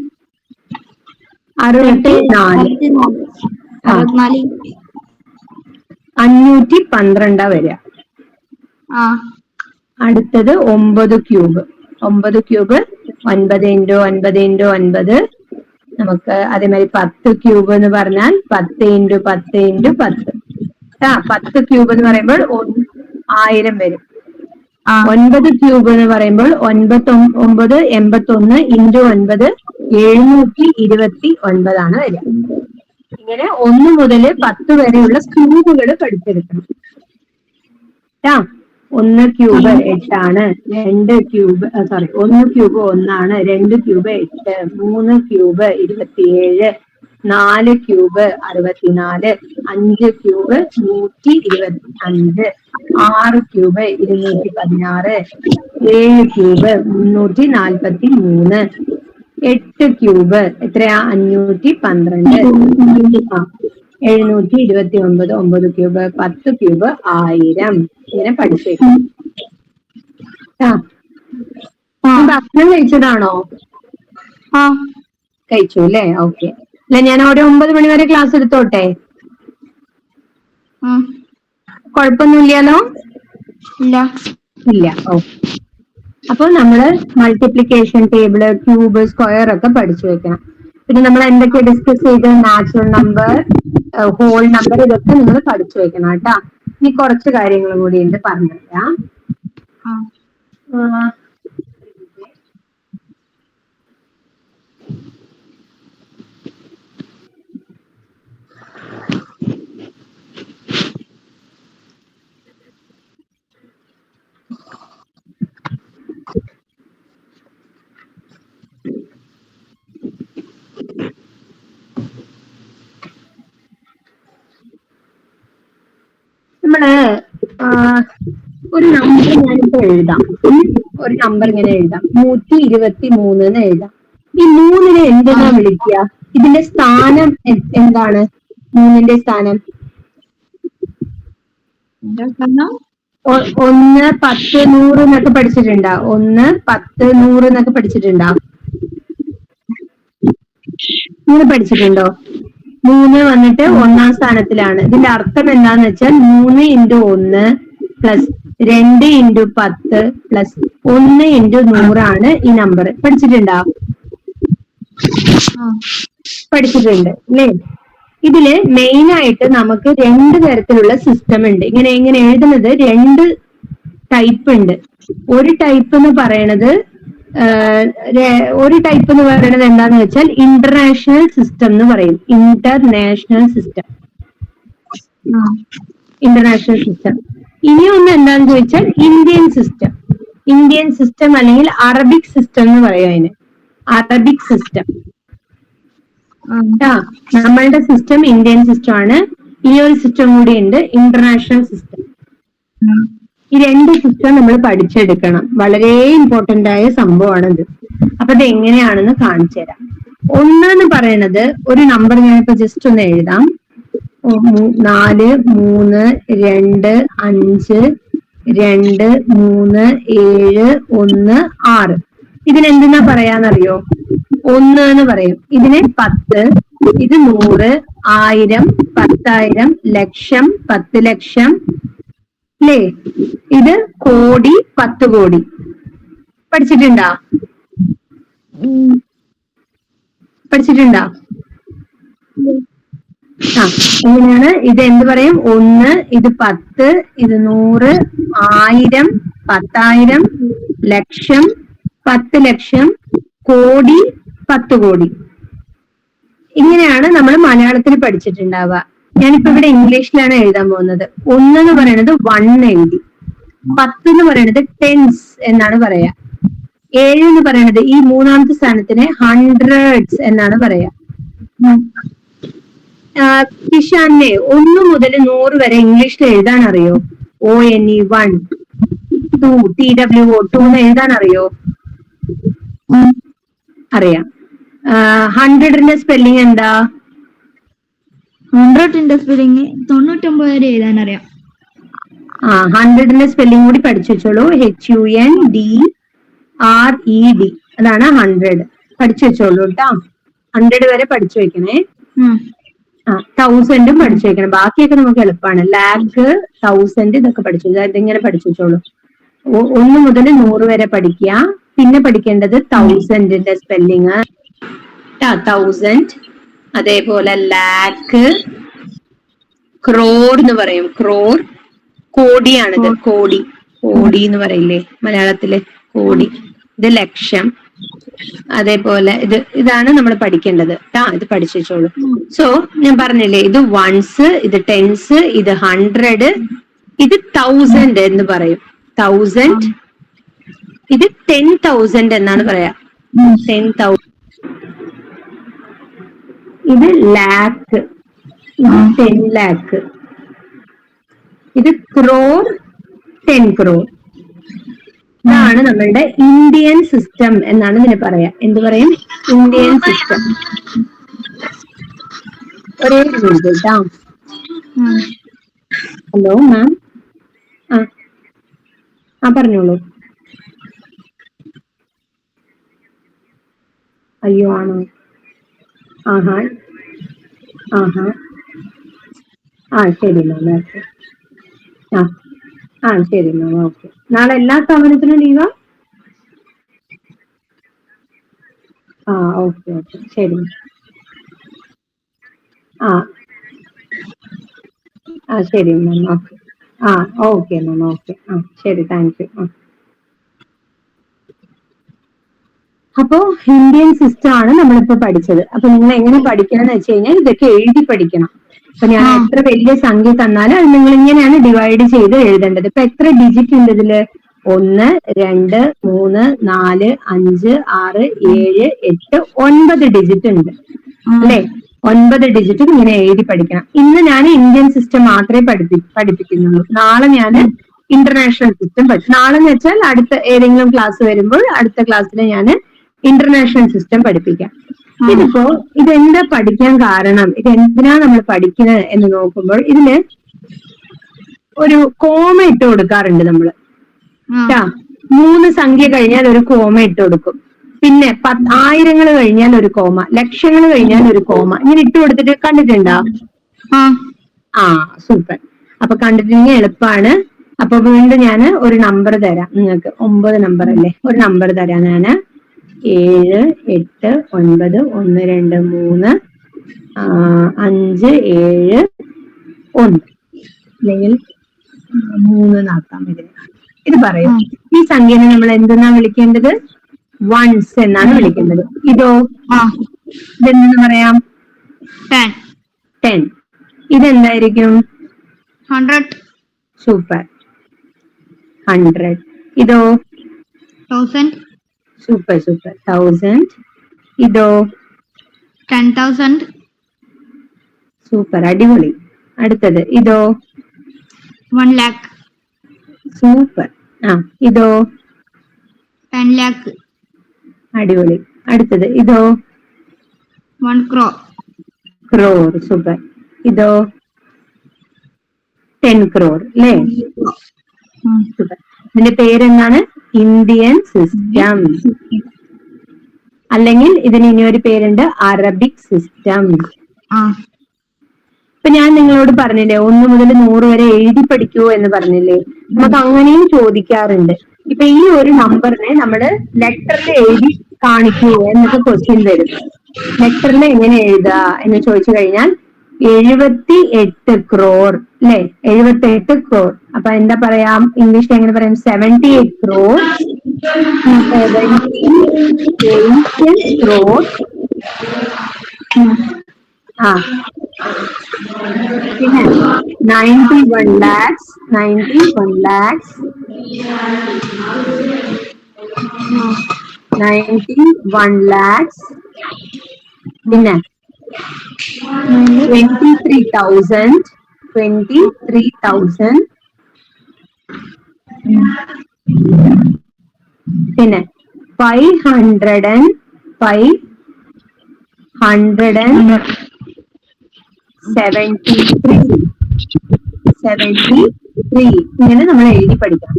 512 വരിക. അടുത്തത് 9 ക്യൂബ്. 9 ക്യൂബ് 9 × 9 × 9. നമുക്ക് അതേമാതിരി 10 ക്യൂബ് എന്ന് പറഞ്ഞാൽ 10 × 10 × 10. 10 ക്യൂബ് എന്ന് പറയുമ്പോൾ 1000 വരും. 9 ക്യൂബ് എന്ന് പറയുമ്പോൾ 9 81 × 9 729 ആണ് വരിക. ഇങ്ങനെ 1 മുതൽ 10 വരെയുള്ള ക്യൂബുകൾ പഠിച്ചെടുക്കണം. 1 ക്യൂബ് 8 ആണ്. 2 ക്യൂബ് 1 ക്യൂബ് 1 ആണ്. 2 cube 8. 3 cube 27. 4 cube 64. 5 cube 125. 6 cube 216. 7 cube 343. 8 cube എത്രയാ? 512. 729. 9 ക്യൂബ് 10 ക്യൂബ് 1000. ഇങ്ങനെ പഠിച്ചേക്കും. ഭക്ഷണം കഴിച്ചതാണോ? കഴിച്ചു അല്ലേ? ഓക്കെ. അല്ല ഞാൻ ഒരു 9 മണി വരെ ക്ലാസ് എടുത്തോട്ടെ? ആ കുഴപ്പമൊന്നുമില്ലല്ലോ? ഇല്ല. ഇല്ല. ഓക്കെ. അപ്പൊ നമ്മള് മൾട്ടിപ്ലിക്കേഷൻ ടേബിള്, ക്യൂബ്, സ്ക്വയർ ഒക്കെ പഠിച്ചു വെക്കണം. പിന്നെ നമ്മൾ എന്തൊക്കെ ഡിസ്കസ് ചെയ്ത്? നാച്ചുറൽ നമ്പർ, ഹോൾ നമ്പർ, ഇതൊക്കെ നിങ്ങൾ പഠിച്ചു വെക്കണം കേട്ടാ. ഇനി കുറച്ച് കാര്യങ്ങളും കൂടി ഉണ്ട് പറഞ്ഞുതരാം. ആ നമ്മള് ഒരു നമ്പർ ഞാനിപ്പോ എഴുതാം. ഒരു നമ്പർ ഇങ്ങനെ എഴുതാം, 123 എന്ന് എഴുതാം. ഈ 3-നെ എന്തെന്നാ വിളിക്കുക? ഇതിന്റെ സ്ഥാനം എന്താണ്? 3-ന്റെ സ്ഥാനം? എന്താ പറഞ്ഞാ? 1, 10, 100 എന്നൊക്കെ പഠിച്ചിട്ടുണ്ടോ? 1, 10, 100 എന്നൊക്കെ പഠിച്ചിട്ടുണ്ടോ? നിങ്ങൾ പഠിച്ചിട്ടുണ്ടോ? 3 വന്നിട്ട് 1-ാം സ്ഥാനത്തിലാണ്. ഇതിന്റെ അർത്ഥം എന്താന്ന് വെച്ചാൽ 3 × 1 പ്ലസ് 2 × 10 പ്ലസ് 1 × 100 ആണ് ഈ നമ്പർ. പഠിച്ചിട്ടുണ്ടോ? പഠിച്ചിട്ടുണ്ട് അല്ലേ? ഇതില് മെയിൻ ആയിട്ട് നമുക്ക് 2 തരത്തിലുള്ള സിസ്റ്റം ഉണ്ട്. ഇങ്ങനെ എഴുതുന്നത് 2 ടൈപ്പ് ഉണ്ട്. ഒരു ടൈപ്പ് എന്ന് പറയണത് എന്താന്ന് വെച്ചാൽ ഇന്റർനാഷണൽ സിസ്റ്റം എന്ന് പറയും. International system. ഇനി ഒന്ന് എന്താന്ന് ചോദിച്ചാൽ ഇന്ത്യൻ സിസ്റ്റം. ഇന്ത്യൻ സിസ്റ്റം അല്ലെങ്കിൽ അറബിക് സിസ്റ്റം എന്ന് പറയും അതിന്. Arabic system. നമ്മളുടെ സിസ്റ്റം ഇന്ത്യൻ സിസ്റ്റം ആണ്. ഈ ഒരു സിസ്റ്റം കൂടി ഉണ്ട്, ഇന്റർനാഷണൽ സിസ്റ്റം. ഈ 2 സിസ്റ്റം നമ്മൾ പഠിച്ചെടുക്കണം. വളരെ ഇമ്പോർട്ടന്റ് ആയ സംഭവമാണിത്. അപ്പൊ ഇത് എങ്ങനെയാണെന്ന് കാണിച്ചു തരാം. ഒന്നെന്ന് പറയണത് ഒരു നമ്പർ ഞാനിപ്പോ ജസ്റ്റ് ഒന്ന് എഴുതാം. 4, 3, 2, 5, 2, 3, 7, 1, 6. ഇതിനെന്തെന്നാ പറയാന്നറിയോ? 1 എന്ന് പറയും. ഇതിന് 10, ഇത് 100, 1000, 10,000, ലക്ഷം, 10 ലക്ഷം അല്ലേ? ഇത് കോടി, 10 കോടി. പഠിച്ചിട്ടുണ്ടോ? പഠിച്ചിട്ടുണ്ടോ? എങ്ങനെയാണ് ഇത്? എന്ത് പറയും? 1, ഇത് 10, ഇത് 100, 1000, 10,000, ലക്ഷം, 10 ലക്ഷം, കോടി, 10 കോടി. ഇങ്ങനെയാണ് നമ്മൾ മലയാളത്തിൽ പഠിച്ചിട്ടുണ്ടാവുക. ഞാനിപ്പോ ഇവിടെ ഇംഗ്ലീഷിലാണ് എഴുതാൻ പോകുന്നത്. 1 എന്ന് പറയുന്നത് 1 എഴുതി. 10 എന്ന് പറയുന്നത് ടെൻസ് എന്നാണ് പറയാ. 7 എന്ന് പറയുന്നത് ഈ 3-ാമത്തെ സ്ഥാനത്തിന് ഹൺഡ്രഡ്സ് എന്നാണ് പറയാ. കിഷാനെ 1 മുതൽ 100 വരെ ഇംഗ്ലീഷിൽ എഴുതാൻ അറിയോ? ONE 1, 2, TWO 2 എന്ന് എഴുതാൻ അറിയോ? അറിയാം. 100ന്റെ സ്പെല്ലിംഗ് എന്താ? 100ന്റെ സ്പെല്ലിംഗ് 99 വരെ എഴുതാൻ അറിയാം. 100ന്റെ സ്പെല്ലിംഗ് കൂടി പഠിച്ചു വെച്ചോളൂ. HUNDRED. അതാണ് 100. പഠിച്ചു വെച്ചോളൂ കേട്ടോ. 100 വരെ പഠിച്ചു വെക്കണേ. 1000 പഠിച്ചു വെക്കണം. ബാക്കിയൊക്കെ നമുക്ക് എളുപ്പമാണ്. ലാക്ക്, 1000 ഇതൊക്കെ പഠിച്ചു. ഇതിങ്ങനെ പഠിച്ചു വെച്ചോളൂ. 1 മുതൽ 100 വരെ പഠിക്കുക. പിന്നെ പഠിക്കേണ്ടത് 1000ന്റെ സ്പെല്ലിങ്. 1000, അതേപോലെ ലാക്ക്, ക്രോർ എന്ന് പറയും. ക്രോർ കോടിയാണിത്. കോടി, കോടി എന്ന് പറയില്ലേ മലയാളത്തില്? കോടി. ഇത് ലക്ഷം. അതേപോലെ ഇതാണ് നമ്മൾ പഠിക്കേണ്ടത്. ഇത് പഠിച്ചു വെച്ചോളൂ. സോ ഞാൻ പറഞ്ഞില്ലേ, ഇത് വൺസ്, ഇത് ടെൻസ്, ഇത് 100, ഇത് 1000 എന്ന് പറയും. 1000, ഇത് 10,000 എന്നാണ് പറയാ. 10,000. ഇത് ലാക്ക്, ഇത് 10 ലാക്ക്. ഇത് ക്രോർ, 10 ക്രോർ. ഇതാണ് നമ്മളുടെ ഇന്ത്യൻ സിസ്റ്റം എന്നാണ് ഇതിനെ പറയാ. എന്ത് പറയും? Indian system. ഒരേ മിനിറ്റ് കേട്ടോ. Hello ma'am. പറഞ്ഞോളൂ. അയ്യോ ആണോ? ആഹാ ആഹാ ആ ശരി മാം ഓക്കെ. ആ ആ ശരി മാം ഓക്കെ. നാളെ എല്ലാ സ്ഥാപനത്തിനും ലീവാ? ആ ഓക്കെ ഓക്കെ ശരി. ആ ആ ശരി മാം ഓക്കെ. ആ ഓക്കെ മാം ഓക്കെ. ആ ശരി താങ്ക് യു. ആ അപ്പോ ഇന്ത്യൻ സിസ്റ്റം ആണ് നമ്മളിപ്പോ പഠിച്ചത്. അപ്പൊ നിങ്ങൾ എങ്ങനെ പഠിക്കണം എന്ന് വെച്ച് കഴിഞ്ഞാൽ ഇതൊക്കെ എഴുതി പഠിക്കണം. അപ്പൊ ഞാൻ ആ എത്ര വലിയ സംഖ്യ തന്നാലും അത് നിങ്ങൾ ഇങ്ങനെയാണ് ഡിവൈഡ് ചെയ്ത് എഴുതേണ്ടത്. ഇപ്പൊ എത്ര ഡിജിറ്റ് ഉണ്ട് ഇതില്? 1 2 3 4 5 6 7 8 9 ഡിജിറ്റ് ഉണ്ട് അല്ലെ? 9 ഡിജിറ്റും ഇങ്ങനെ എഴുതി പഠിക്കണം. ഇന്ന് ഞാൻ ഇന്ത്യൻ സിസ്റ്റം മാത്രമേ പഠിപ്പിക്കുന്നുള്ളൂ. നാളെ ഞാൻ ഇന്റർനാഷണൽ സിസ്റ്റം നാളെ എന്ന് വെച്ചാൽ അടുത്ത ഏതെങ്കിലും ക്ലാസ് വരുമ്പോൾ അടുത്ത ക്ലാസ്സിൽ ഞാൻ ഇന്റർനാഷണൽ സിസ്റ്റം പഠിപ്പിക്കാം. ഇതിപ്പോ ഇതെന്താ പഠിക്കാൻ കാരണം, ഇത് എന്തിനാ നമ്മൾ പഠിക്കുന്നത് എന്ന് നോക്കുമ്പോൾ ഇതില് ഒരു കോമ ഇട്ട് കൊടുക്കാറുണ്ട് നമ്മള്. ട്ടാ 3 സംഖ്യ കഴിഞ്ഞാൽ ഒരു കോമ ഇട്ട് കൊടുക്കും. പിന്നെ ആയിരങ്ങൾ കഴിഞ്ഞാൽ ഒരു കോമ, ലക്ഷങ്ങൾ കഴിഞ്ഞാൽ ഒരു കോമ, ഇങ്ങനെ ഇട്ട് കൊടുത്തിട്ട് കണ്ടിട്ടുണ്ടോ? ആ സൂപ്പർ. അപ്പൊ കണ്ടിട്ടുണ്ടെങ്കിൽ എളുപ്പമാണ്. അപ്പൊ വീണ്ടും ഞാൻ ഒരു നമ്പർ തരാം നിങ്ങൾക്ക്. 9 നമ്പർ അല്ലേ? ഒരു നമ്പർ തരാം ഞാന്. 7 8 9 1 2 3 5 7 1 അല്ലെങ്കിൽ 3 നാക്കാം ഇതിന്. ഇത് പറയും. ഈ സംഖ്യനെ നമ്മൾ എന്തെന്നാ വിളിക്കേണ്ടത്? വൺസ് എന്നാണ് വിളിക്കേണ്ടത്. ഇതോ? ഇതെന്തെന്ന് പറയാം? 10. ഇതെന്തായിരിക്കും? 100. സൂപ്പർ, 100. ഇതോ? 1000. Super super, 1000. ഇതോ? 10,000. സൂപ്പർ, അടിപൊളി. അടുത്തത് ഇതോ? 1 lakh. സൂപ്പർ. ആ ഇതോ? 10 lakh. അടിപൊളി. അടുത്തത് ഇതോ? 1 crore. ക്രോർ. സൂപ്പർ. ഇതോ? 10 crore അല്ലേ? സൂപ്പർ. ഇതിന്റെ പേരെന്താണ്? ഇന്ത്യൻ സിസ്റ്റം, അല്ലെങ്കിൽ ഇതിന് ഇനി ഒരു പേരുണ്ട്, അറബിക് സിസ്റ്റം. ഇപ്പൊ ഞാൻ നിങ്ങളോട് പറഞ്ഞില്ലേ 1 മുതൽ 100 വരെ എഴുതി പഠിക്കൂ എന്ന് പറഞ്ഞില്ലേ? നമുക്ക് അങ്ങനെയും ചോദിക്കാറുണ്ട്. ഇപ്പൊ ഈ ഒരു നമ്പറിനെ നമ്മള് ലെറ്ററിൽ എഴുതി കാണിക്കൂ എന്നൊക്കെ ക്വസ്റ്റ്യൻ വരും. ലെറ്ററിൽ എങ്ങനെ എഴുതുക എന്ന് ചോദിച്ചു കഴിഞ്ഞാൽ 78 crore അല്ലെ? 78 crore. അപ്പൊ എന്താ പറയാം ഇംഗ്ലീഷിൽ എങ്ങനെ പറയാം? 78 crore, 78 crore. ആ പിന്നെ 91 lakhs, 91 lakhs, 91 lakhs. പിന്നെ 23,000, 23,000. പിന്നെ 573. ഇങ്ങനെ നമ്മൾ എഴുതി പഠിക്കാം.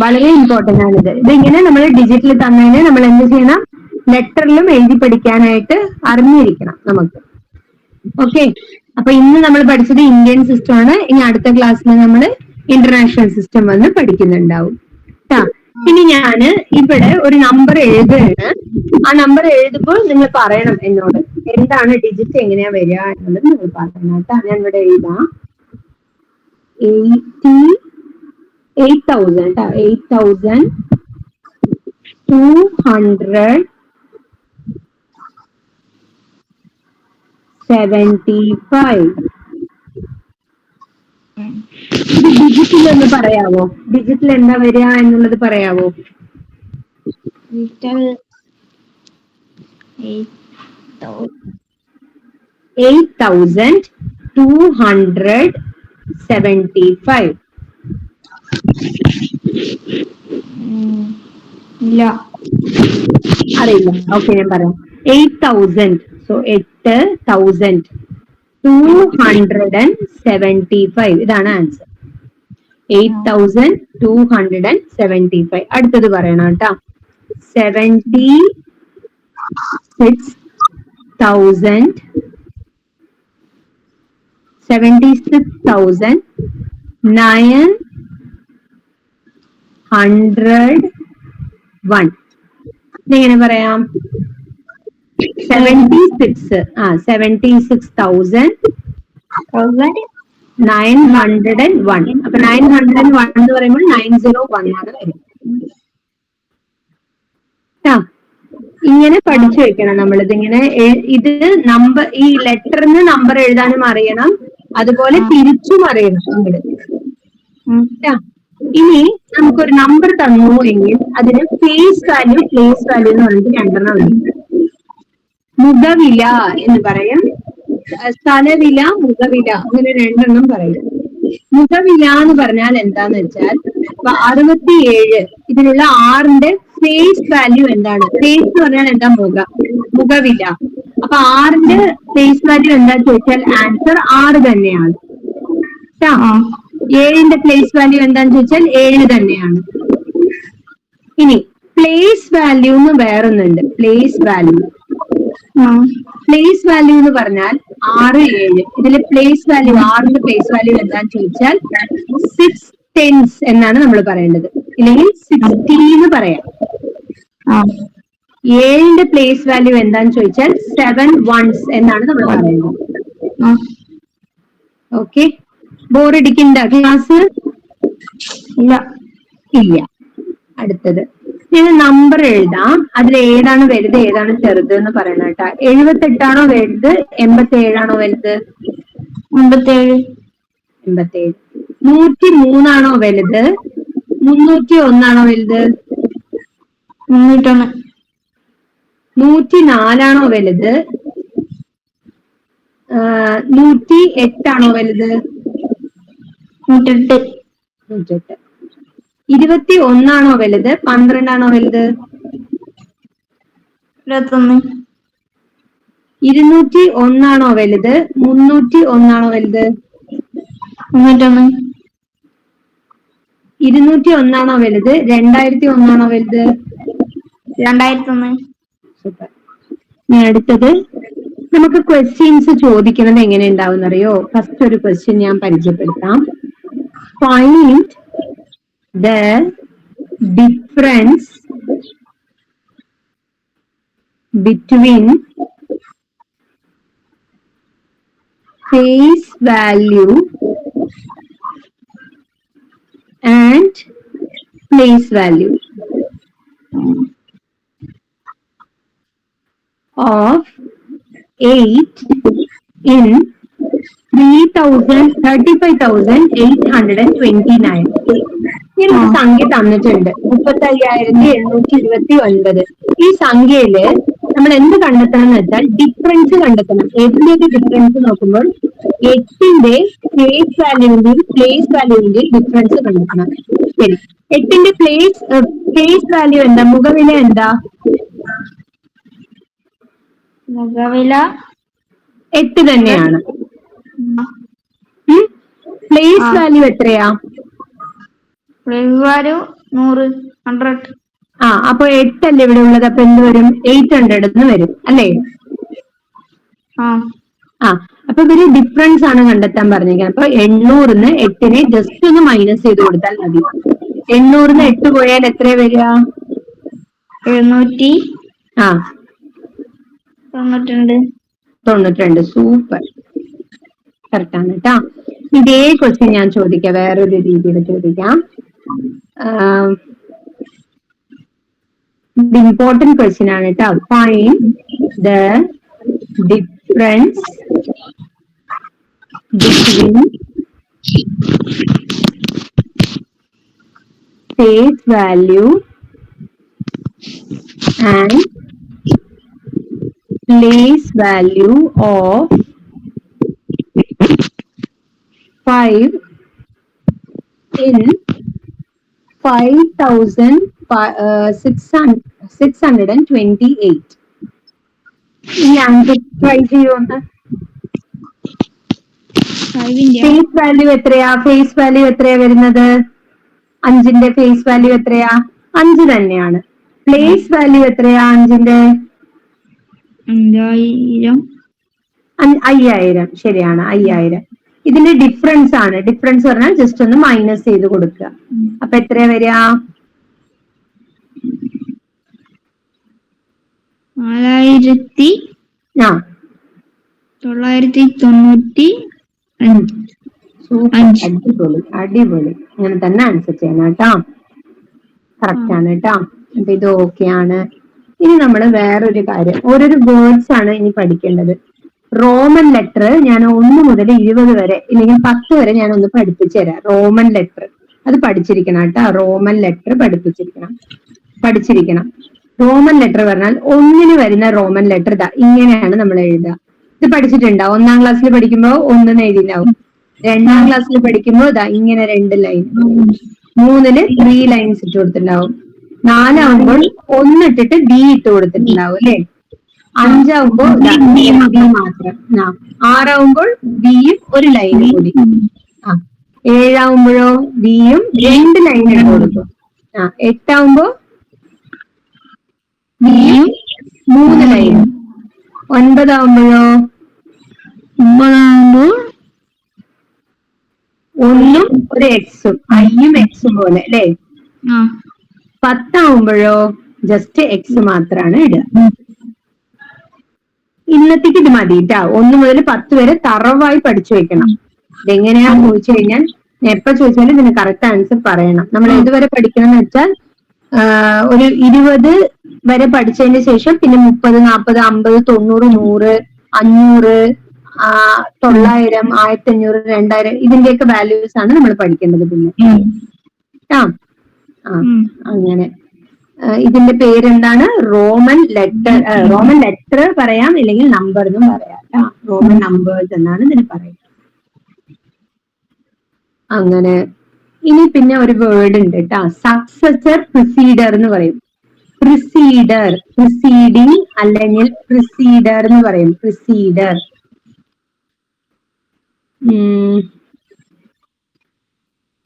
വളരെ ഇമ്പോർട്ടന്റ് ആണിത്. ഇതിങ്ങനെ നമ്മൾ ഡിജിറ്റിൽ തന്നതിന് നമ്മൾ എന്ത് ചെയ്യണം? ലെറ്ററിലും എഴുതി പഠിക്കാനായിട്ട് അറിഞ്ഞിരിക്കണം നമുക്ക്. ഓക്കെ. അപ്പൊ ഇന്ന് നമ്മൾ പഠിച്ചത് ഇന്ത്യൻ സിസ്റ്റം ആണ്. ഇനി അടുത്ത ക്ലാസ്സിൽ നമ്മൾ ഇന്റർനാഷണൽ സിസ്റ്റം വന്ന് പഠിക്കുന്നുണ്ടാവും. ഇനി ഞാന് ഇവിടെ ഒരു നമ്പർ എഴുതുകയാണ്. ആ നമ്പർ എഴുതുമ്പോൾ നിങ്ങൾ പറയണം എന്നോട് എന്താണ് ഡിജിറ്റ് എങ്ങനെയാ വരിക എന്നുള്ളത് നിങ്ങൾ പറയണം കേട്ടോ. ഞാൻ ഇവിടെ എഴുതാം 8,000 കേട്ടോ. 8,275. ഇത് ഡിജിറ്റിൽ ഒന്ന് പറയാവോ? ഡിജിറ്റിൽ എന്താ വരിക എന്നുള്ളത് പറയാവോ? 8,275. ഇല്ല, അറിയില്ല. ഓക്കെ, ഞാൻ പറയാം. 8,000. സോ 8,275. ഇതാണ് ആൻസർ. 8,275. അടുത്തത് പറയണം കേട്ടോ. 75 76,000 76,901. എങ്ങനെ പറയാം? 76,901. അപ്പൊ 901 എന്ന് പറയുമ്പോൾ 901 ആണ് വരും. ഇങ്ങനെ പഠിച്ചു വെക്കണം നമ്മൾ. ഇതിങ്ങനെ ഇത് നമ്പർ, ഈ ലെറ്ററിന് നമ്പർ എഴുതാനും അറിയണം, അതുപോലെ തിരിച്ചും അറിയണം നമ്മള്. ഇനി നമുക്കൊരു നമ്പർ തന്നു എങ്കിൽ അതിന് ഫേസ് വാല്യൂ, പ്ലേസ് വാല്യൂ എന്ന് പറഞ്ഞിട്ട് രണ്ടെണ്ണം ഉണ്ട്. മുഖവില എന്ന് പറയും, സ്ഥലവില, മുഖവില, അങ്ങനെ രണ്ടെണ്ണം പറയും. മുഖവില എന്ന് പറഞ്ഞാൽ എന്താന്ന് വെച്ചാൽ 67 ഇതിലുള്ള 6ന്റെ ഫേസ് വാല്യൂ എന്താണ്? ഫേസ് എന്ന് പറഞ്ഞാൽ എന്താ? മുഖവില. അപ്പൊ 6ന്റെ ഫേസ് വാല്യൂ എന്താ ചോദിച്ചാൽ ആൻസർ 6 തന്നെയാണ്. 7ന്റെ പ്ലേസ് വാല്യൂ എന്താന്ന് ചോദിച്ചാൽ 7 തന്നെയാണ്. ഇനി പ്ലേസ് വാല്യൂ എന്ന് വേറൊന്നുണ്ട്. പ്ലേസ് വാല്യൂ എന്ന് പറഞ്ഞാൽ 6, 7 ഇതിലെ പ്ലേസ് വാല്യൂ, 6ന്റെ പ്ലേസ് വാല്യൂ എന്താന്ന് ചോദിച്ചാൽ 6 tens എന്നാണ് നമ്മൾ പറയേണ്ടത്, ഇല്ലെങ്കിൽ 60 എന്ന് പറയാം. 7ന്റെ പ്ലേസ് വാല്യൂ എന്താന്ന് ചോദിച്ചാൽ 7 ones എന്നാണ് നമ്മൾ പറയുന്നത്. ഓക്കെ, ബോറടിക്കണ്ട ക്ലാസ്? ഇല്ല. അടുത്തത് ഞാൻ നമ്പർ എഴുതാം, അതിൽ ഏതാണ് വലുത് ഏതാണ് ചെറുത് എന്ന് പറയണം കേട്ടാ. 78 ആണോ വലുത്, 87 ആണോ വലുത്? 87. 103 ആണോ വലുത്, 301 ആണോ വലുത്? 301. 104 ആണോ വലുത്, 108 ആണോ വലുത്? 108. 21 ആണോ വലുത്, 12 ആണോ വലുത്? 21. 201 ആണോ വലുത്, 301 ആണോ വലുത്? 301. 201 ആണോ വലുത്, 2001 ആണോ വലുത്? 2001. സൂപ്പർ. ഇനി അടുത്തത് നമുക്ക് ക്വസ്റ്റ്യൻസ് ചോദിക്കുന്നത് എങ്ങനെ ഉണ്ടാവും അറിയോ? ഫസ്റ്റ് ഒരു ക്വസ്റ്റ്യൻ ഞാൻ പരിചയപ്പെടുത്താം. Find the difference between face value and place value of 8 in 35,829. ഇങ്ങനെ സംഖ്യ തന്നിട്ടുണ്ട്, 35,829. ഈ സംഖ്യയില് നമ്മൾ എന്ത് കണ്ടെത്തണം എന്ന് വെച്ചാൽ ഡിഫറൻസ് കണ്ടെത്തണം. ഏതിന്റെയൊക്കെ ഡിഫറൻസ് നോക്കുമ്പോൾ 8ന്റെ ഫേസ് വാല്യൂവിന്റെയും പ്ലേസ് വാല്യൂവിന്റെയും ഡിഫറൻസ് കണ്ടെത്തണം. ശരി, 8ന്റെ ഫേസ് വാല്യൂ എന്താ? മുഖവില എന്താ? മുഖവില 8 തന്നെയാണ്. പ്ലേസ് വാല്യൂ എത്രയാ? Place value 100. അപ്പൊ 8 അല്ലേ ഇവിടെ ഉള്ളത്, അപ്പൊ എന്ത് വരും? 800 എന്ന് വരും അല്ലേ? അപ്പൊ ഇവര് ഡിഫറൻസ് ആണ് കണ്ടെത്താൻ പറഞ്ഞിരിക്കുന്നത്. അപ്പൊ 800ന്ന് 8നെ ജസ്റ്റ് ഒന്ന് മൈനസ് ചെയ്ത് കൊടുത്താൽ മതി. 800ന്ന് 8 പോയാൽ എത്ര വരിക? 92. സൂപ്പർ, കറക്റ്റ് ആണ് കേട്ടാ. ഇതേ ക്വസ്റ്റ്യൻ ഞാൻ ചോദിക്കാം, വേറൊരു രീതിയിൽ ചോദിക്കാം. ഇമ്പോർട്ടന്റ് ക്വസ്റ്റ്യൻ ആണ് കേട്ടോ. Find the difference between face value and place value of 5 in 5,628. ഈ ആൻസർ ട്രൈ ചെയ്യുമെന്ന്. ഫേസ് വാല്യൂ എത്രയാ? ഫേസ് വാല്യൂ എത്രയാ വരുന്നത്? 5ന്റെ ഫേസ് വാല്യൂ എത്രയാ? 5 തന്നെയാണ്. പ്ലേസ് വാല്യൂ എത്രയാ 5ന്റെ? 5000. 5000 ശരിയാണ് 5000. ഇതിന്റെ ഡിഫറൻസ് ആണ്. ഡിഫറൻസ് പറഞ്ഞാൽ ജസ്റ്റ് ഒന്ന് മൈനസ് ചെയ്ത് കൊടുക്കുക. അപ്പൊ എത്രയാ വരിക? 4995. അടിപൊളി അടിപൊളി. അങ്ങനെ തന്നെ ആൻസർ ചെയ്യണം കേട്ടോ. കറക്റ്റ് ആണ് കേട്ടോ. അപ്പൊ ഇത് ഓക്കെ ആണ്. ഇനി നമ്മൾ വേറൊരു കാര്യം, ഓരോരോ വേർഡ്സ് ആണ് ഇനി പഠിക്കേണ്ടത്. റോമൻ ലെറ്റർ ഞാൻ 1 മുതൽ 20 വരെ ഇല്ലെങ്കിൽ 10 വരെ ഞാൻ ഒന്ന് പഠിപ്പിച്ചു തരാം. റോമൻ ലെറ്റർ അത് പഠിച്ചിരിക്കണം കേട്ടോ. റോമൻ ലെറ്റർ പഠിച്ചിരിക്കണം. റോമൻ ലെറ്റർ പറഞ്ഞാൽ 1 വരുന്ന റോമൻ ലെറ്റർ ഇതാ ഇങ്ങനെയാണ് നമ്മൾ എഴുതുക. ഇത് പഠിച്ചിട്ടുണ്ടാവും. 1ാം ക്ലാസ്സിൽ പഠിക്കുമ്പോൾ 1 എഴുതിണ്ടാവും. 2ാം ക്ലാസ്സിൽ പഠിക്കുമ്പോൾ ഇതാ ഇങ്ങനെ 2 ലൈൻ, 3 3 ലൈൻസ് ഇട്ട് കൊടുത്തിട്ടുണ്ടാവും. 4ആവുമ്പോൾ 1 ഇട്ടിട്ട് ബി ഇട്ട് കൊടുത്തിട്ടുണ്ടാവും അല്ലെ. 5ആവുമ്പോൾ ബി മാത്രം. 6ആവുമ്പോൾ ബിയും 1 ലൈൻ കൂടി. 7ആവുമ്പോഴോ ബിയും 2 ലൈൻ ഇട്ട് കൊടുക്കും. 8ആവുമ്പോ ബിയും 3 ലൈൻ. 9ആവുമ്പോഴോ 1ഉം 1 എക്സും, ഐയും എക്സും പോലെ അല്ലെ. 10ആവുമ്പോഴോ ജസ്റ്റ് എക്സ് മാത്രമാണ് ഇടുക. ഇന്നത്തേക്ക് ഇത് മതി കേട്ടോ. 1 മുതൽ 10 വരെ തറവായി പഠിച്ചു വെക്കണം. ഇതെങ്ങനെയാ ചോദിച്ചു കഴിഞ്ഞാൽ എപ്പോ ചോദിച്ചാലും ഇതിന് കറക്റ്റ് ആൻസർ പറയണം. നമ്മൾ ഏതുവരെ പഠിക്കണം എന്ന് വെച്ചാൽ ഒരു 20 വരെ പഠിച്ചതിന് ശേഷം പിന്നെ 30, 40, 50, 90, 100, 500, 900, 1500, 2000 ഇതിന്റെയൊക്കെ വാല്യൂസ് ആണ് നമ്മൾ പഠിക്കേണ്ടത്. പിന്നെ അങ്ങനെ ഇതിന്റെ പേരെന്താണ്? റോമൻ ലെറ്റർ പറയാം, ഇല്ലെങ്കിൽ നമ്പർ എന്നും പറയാം. റോമൻ നമ്പേഴ്സ് എന്നാണ് ഇതിന് പറയുന്നത്. അങ്ങനെ ഇനി പിന്നെ ഒരു വേർഡ് ഉണ്ട് കേട്ടോ, സക്സസർ പ്രിസീഡർ എന്ന് പറയും. പ്രിസീഡർ, പ്രിസീഡിങ് അല്ലെങ്കിൽ പ്രിസീഡർ എന്ന് പറയും. പ്രിസീഡർ.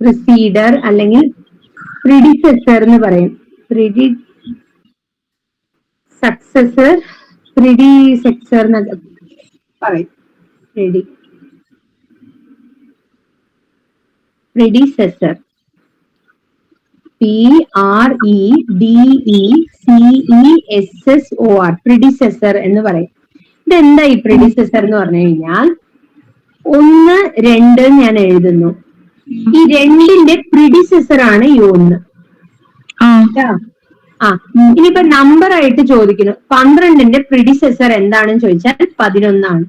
പ്രിസീഡർ അല്ലെങ്കിൽ പ്രിഡിസെസർ എന്ന് പറയും. സക്സസർ, പ്രിഡിസെസർ എന്നൊക്കെ പറയും. പ്രിഡിസെസർ, PREDECESSOR, പ്രിഡിസെസർ എന്ന് പറയും. ഇതെന്താ ഈ പ്രിഡിസെസർ എന്ന് പറഞ്ഞു കഴിഞ്ഞാൽ 1, 2 ഞാൻ എഴുതുന്നു. ഈ 2ന്റെ പ്രിഡിസെസർ ആണ് ഈ 1. ഇനിയിപ്പോ നമ്പർ ആയിട്ട് ചോദിക്കുന്നു. 12ന്റെ പ്രിഡിസെസർ എന്താണെന്ന് ചോദിച്ചാൽ 11 ആണ്.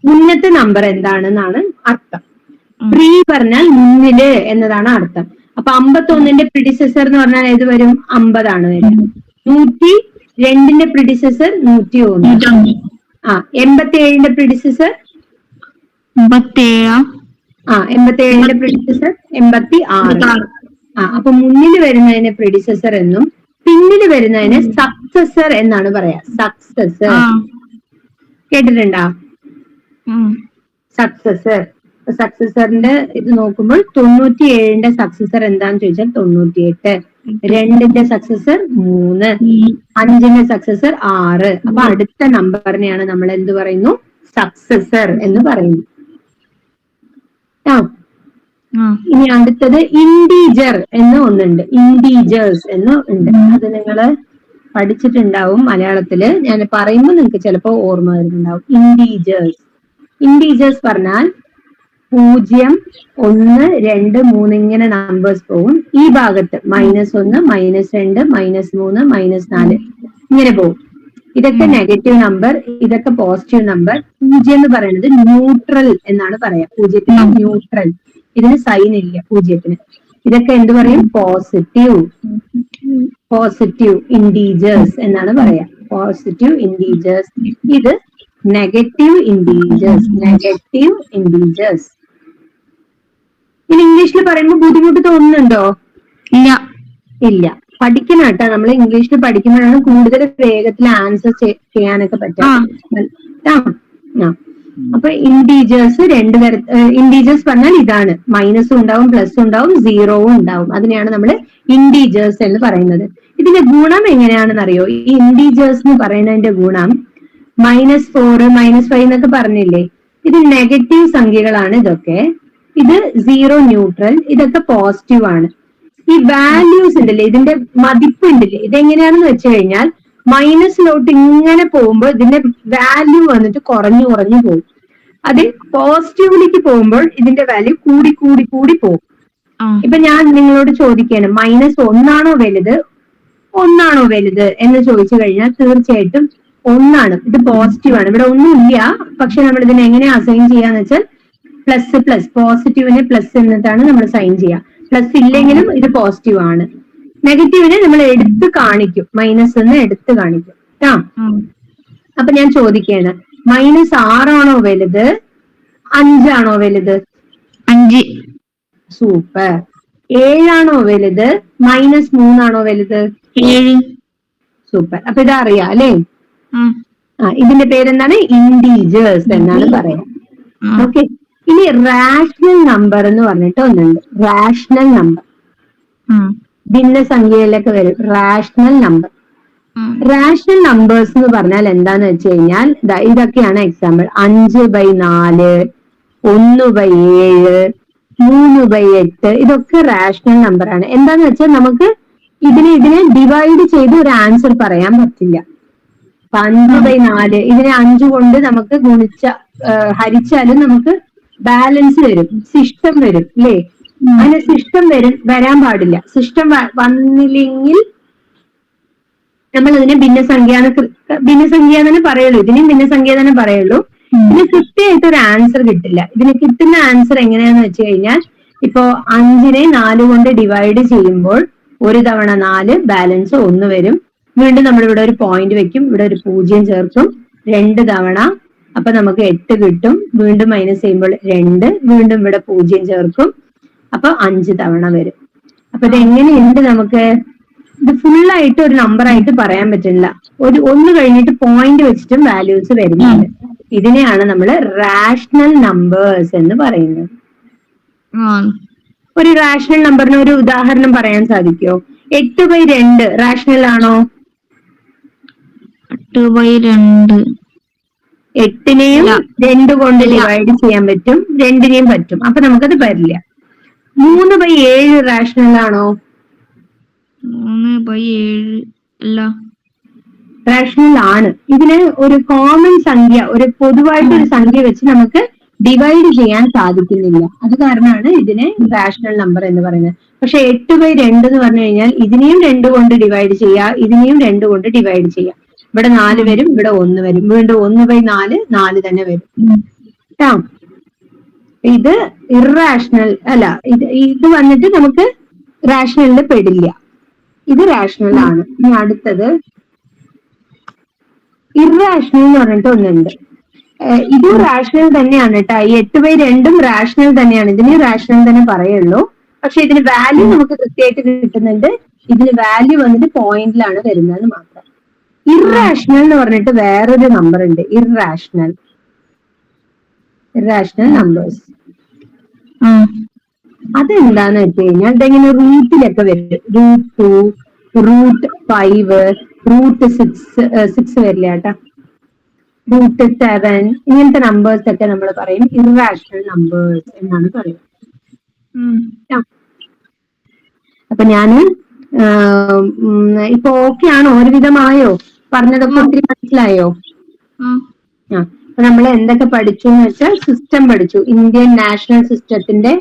മുന്നത്തെ നമ്പർ എന്താണെന്നാണ് അർത്ഥം. പ്രീ പറഞ്ഞാൽ മുന്നില് എന്നതാണ് അർത്ഥം. അപ്പൊ 51ന്റെ പ്രിഡിസെസർ എന്ന് പറഞ്ഞാൽ ഏത് വരും? 50 ആണ് വരിക. 102ന്റെ പ്രിഡിസെസർ 101. 87ന്റെ പ്രിഡിസെസർ 87ന്റെ പ്രിഡിസെസർ 86. അപ്പൊ മുന്നിൽ വരുന്നതിന് പ്രിഡിസെസർ എന്നും പിന്നിൽ വരുന്നതിന് സക്സസർ എന്നാണ് പറയാ. സക്സസർ കേട്ടിട്ടുണ്ടോ? സക്സസർ. സക്സസറിന്റെ ഇത് നോക്കുമ്പോൾ 97ന്റെ സക്സസർ എന്താന്ന് ചോദിച്ചാൽ 98, 2ന്റെ സക്സസർ 3, 5ന്റെ സക്സസർ 6. അപ്പൊ അടുത്ത നമ്പറിനെയാണ് നമ്മൾ എന്ത് പറയുന്നു? സക്സസർ എന്ന് പറയുന്നു. ഇനി അടുത്തത് ഇൻഡീജർ എന്ന് ഒന്നുണ്ട്. ഇൻഡീജേഴ്സ് എന്ന് ഉണ്ട്. അത് നിങ്ങള് പഠിച്ചിട്ടുണ്ടാവും മലയാളത്തില്. ഞാൻ പറയുമ്പോൾ നിങ്ങൾക്ക് ചിലപ്പോ ഓർമ്മ വരുന്നുണ്ടാവും. ഇൻഡീജേഴ്സ് പറഞ്ഞാൽ 0, 1, 2, 3 ഇങ്ങനെ നമ്പേഴ്സ് പോകും. ഈ ഭാഗത്ത് -1, -2, -3, -4 ഇങ്ങനെ പോകും. ഇതൊക്കെ നെഗറ്റീവ് നമ്പർ, ഇതൊക്കെ പോസിറ്റീവ് നമ്പർ. 0 എന്ന് പറയുന്നത് ന്യൂട്രൽ എന്നാണ് പറയാ. 0ത്തിന് ന്യൂട്രൽ, ഇതിന് സൈൻ ഇല്ല 0ത്തിന്. ഇതൊക്കെ എന്ത് പറയും? പോസിറ്റീവ് ഇൻഡീജേഴ്സ് എന്നാണ് പറയാ. Positive integers. ഇത് നെഗറ്റീവ് ഇൻഡീജേഴ്സ്. ഇനി ഇംഗ്ലീഷിൽ പറയുമ്പോൾ ബുദ്ധിമുട്ട് തോന്നുന്നുണ്ടോ? ഇല്ല. പഠിക്കണം കേട്ടോ. നമ്മൾ ഇംഗ്ലീഷിൽ പഠിക്കുമ്പോഴാണ് കൂടുതൽ വേഗത്തിൽ ആൻസർ ചെയ്യാനൊക്കെ പറ്റുക. അപ്പൊ ഇൻഡീജേഴ്സ് 2 തരം. ഇൻഡീജേഴ്സ് പറഞ്ഞാൽ ഇതാണ്. മൈനസും ഉണ്ടാവും, പ്ലസും ഉണ്ടാവും, 0വും ഉണ്ടാവും. അതിനെയാണ് നമ്മൾ ഇൻഡീജേഴ്സ് എന്ന് പറയുന്നത്. ഇതിന്റെ ഗുണം എങ്ങനെയാണെന്ന് അറിയോ? ഈ ഇന്റീജേഴ്സ് എന്ന് പറയുന്നതിന്റെ ഗുണം -4 -5 എന്നൊക്കെ പറഞ്ഞില്ലേ, ഇത് നെഗറ്റീവ് സംഖ്യകളാണ് ഇതൊക്കെ. ഇത് സീറോ ന്യൂട്രൽ, ഇതൊക്കെ പോസിറ്റീവ് ആണ്. ഈ വാല്യൂസ് ഉണ്ടല്ലേ, ഇതിന്റെ മതിപ്പ് ഉണ്ടല്ലേ, ഇതെങ്ങനെയാണെന്ന് വെച്ച് കഴിഞ്ഞാൽ മൈനസിലോട്ട് ഇങ്ങനെ പോകുമ്പോൾ ഇതിന്റെ വാല്യൂ വന്നിട്ട് കുറഞ്ഞു കുറഞ്ഞു പോകും. അത് പോസിറ്റീവിലേക്ക് പോകുമ്പോൾ ഇതിന്റെ വാല്യൂ കൂടി കൂടി കൂടി പോകും. ഇപ്പൊ ഞാൻ നിങ്ങളോട് ചോദിക്കുകയാണ്, -1 വലുത് 1 വലുത് എന്ന് ചോദിച്ചു കഴിഞ്ഞാൽ തീർച്ചയായിട്ടും 1. ഇത് പോസിറ്റീവ് ആണ്, ഇവിടെ ഒന്നുമില്ല. പക്ഷെ നമ്മൾ ഇതിനെ എങ്ങനെ അസൈൻ ചെയ്യാന്ന് വെച്ചാൽ പ്ലസ് പോസിറ്റീവിനെ പ്ലസ് എന്നിട്ടാണ് നമ്മൾ സൈൻ ചെയ്യുക. പ്ലസ് ഇല്ലെങ്കിലും ഇത് പോസിറ്റീവ് ആണ്. നെഗറ്റീവിനെ നമ്മൾ എടുത്ത് കാണിക്കും, മൈനസ് എന്ന് എടുത്ത് കാണിക്കും. അപ്പൊ ഞാൻ ചോദിക്കുകയാണ്, -6 വലുത് 5 വലുത്? 5. സൂപ്പർ. 7 വലുത് -3 വലുത്? 7. സൂപ്പർ. അപ്പൊ ഇതറിയാം അല്ലേ? ഇതിന്റെ പേരെന്താണ്? ഇന്റീജേഴ്സ് എന്നാണ് പറയാ. ഓക്കെ. ഇനി റാഷണൽ നമ്പർ എന്ന് പറഞ്ഞിട്ട് ഒന്നുണ്ട്. റാഷണൽ നമ്പർ ഭിന്നസംഖ്യയിലൊക്കെ വരും. Rational number. റാഷണൽ നമ്പേഴ്സ് എന്ന് പറഞ്ഞാൽ എന്താന്ന് വെച്ച് കഴിഞ്ഞാൽ ഇതൊക്കെയാണ് എക്സാമ്പിൾ. 5/4, 1/7, 3/8 ഇതൊക്കെ റാഷണൽ നമ്പർ ആണ്. എന്താന്ന് വെച്ചാൽ നമുക്ക് ഇതിനെ ഡിവൈഡ് ചെയ്ത് ഒരു ആൻസർ പറയാൻ പറ്റില്ല. 5/4 ഇതിനെ 5 കൊണ്ട് നമുക്ക് ഹരിച്ചാലും നമുക്ക് ബാലൻസ് വരും, സിസ്റ്റം വരും അല്ലേ? അങ്ങനെ സിസ്റ്റം വരാൻ പാടില്ല. സിസ്റ്റം വന്നില്ലെങ്കിൽ നമ്മൾ അതിനെ ഭിന്നസംഖ്യ തന്നെ പറയുള്ളൂ. ഇതിനും ഭിന്നസംഖ്യ തന്നെ പറയുള്ളൂ. ഇതിന് കൃത്യമായിട്ട് ഒരു ആൻസർ കിട്ടില്ല. ഇതിന് കിട്ടുന്ന ആൻസർ എങ്ങനെയാന്ന് വെച്ച് കഴിഞ്ഞാൽ, ഇപ്പോ 5നെ 4 കൊണ്ട് ഡിവൈഡ് ചെയ്യുമ്പോൾ 1 തവണ 4 ബാലൻസ് 1 വരും. വീണ്ടും നമ്മൾ ഇവിടെ ഒരു പോയിന്റ് വെക്കും, ഇവിടെ ഒരു 0 ചേർക്കും. 2 തവണ, അപ്പൊ നമുക്ക് 8 കിട്ടും. വീണ്ടും മൈനസ് ചെയ്യുമ്പോൾ 2, വീണ്ടും ഇവിടെ 0 ചേർക്കും, അപ്പൊ 5 തവണ വരും. അപ്പൊ ഇത് എങ്ങനെയുണ്ട്? നമുക്ക് ഇത് ഫുള്ളായിട്ട് ഒരു നമ്പർ ആയിട്ട് പറയാൻ പറ്റില്ല. ഒന്ന് കഴിഞ്ഞിട്ട് പോയിന്റ് വെച്ചിട്ടും വാല്യൂസ് വരുന്നുണ്ട്. ഇതിനെയാണ് നമ്മൾ റാഷണൽ നമ്പേഴ്സ് എന്ന് പറയുന്നത്. ഒരു റാഷണൽ നമ്പറിന് ഒരു ഉദാഹരണം പറയാൻ സാധിക്കുമോ? 8/2 റാഷണൽ ആണോ? 8/2 8നെയും 2 കൊണ്ട് ഡിവൈഡ് ചെയ്യാൻ പറ്റും, 2നെയും പറ്റും. അപ്പൊ നമുക്കത് വരില്ല. 3/7 റാഷണൽ ആണോ? 3/7 അല്ല, റാഷണൽ ആണ്. ഇതിന് ഒരു കോമൺ സംഖ്യ, ഒരു പൊതുവായിട്ടൊരു സംഖ്യ വെച്ച് നമുക്ക് ഡിവൈഡ് ചെയ്യാൻ സാധിക്കുന്നില്ല. അത് കാരണമാണ് ഇതിനെ റാഷണൽ നമ്പർ എന്ന് പറയുന്നത്. പക്ഷെ 8/2 എന്ന് പറഞ്ഞു കഴിഞ്ഞാൽ ഇതിനെയും 2 കൊണ്ട് ഡിവൈഡ് ചെയ്യാം, ഇതിനെയും 2 കൊണ്ട് ഡിവൈഡ് ചെയ്യാം. ഇവിടെ 4 വരും, ഇവിടെ 1 വരും, വീണ്ടും 1/4 4 തന്നെ വരും. ഇത് ഇറാഷണൽ അല്ല, ഇത് വന്നിട്ട് നമുക്ക് റാഷണലിൽ പെടില്ല. ഇത് റാഷണൽ ആണ്. ഇനി അടുത്തത് ഇറാഷണൽ എന്ന് പറഞ്ഞിട്ട് ഒന്നുണ്ട്. ഇതും റാഷണൽ തന്നെയാണ് കേട്ടോ. ഈ 8/2 റാഷണൽ തന്നെയാണ്. ഇതിന് റാഷണൽ തന്നെ പറയുള്ളൂ. പക്ഷെ ഇതിന് വാല്യൂ നമുക്ക് കൃത്യമായിട്ട് കിട്ടുന്നുണ്ട്. ഇതിന് വാല്യൂ വന്നിട്ട് പോയിന്റിലാണ് വരുന്നത് മാത്രം. ഇറാഷണൽ എന്ന് പറഞ്ഞിട്ട് വേറൊരു നമ്പർ ഉണ്ട്. Irrational numbers. അതെന്താന്ന് വെച്ച് കഴിഞ്ഞാൽ ഇതെങ്ങനെ റൂട്ടിലൊക്കെ വരും. √2, √5, √6 വരില്ല കേട്ടാ. √7 ഇങ്ങനത്തെ നമ്പേഴ്സ് ഒക്കെ നമ്മൾ പറയും ഇറാഷണൽ നമ്പേഴ്സ് എന്നാണ് പറയുന്നത്. അപ്പൊ ഞാന് ഇപ്പൊ ഓക്കെ ആണോ? ഒരുവിധമായോ? പറഞ്ഞതൊക്കെ ഒത്തിരി മനസ്സിലായോ? അപ്പൊ നമ്മൾ എന്തൊക്കെ പഠിച്ചു എന്ന് വെച്ചാൽ സിസ്റ്റം പഠിച്ചു. ഇന്ത്യൻ നാഷണൽ സിസ്റ്റത്തിന്റെ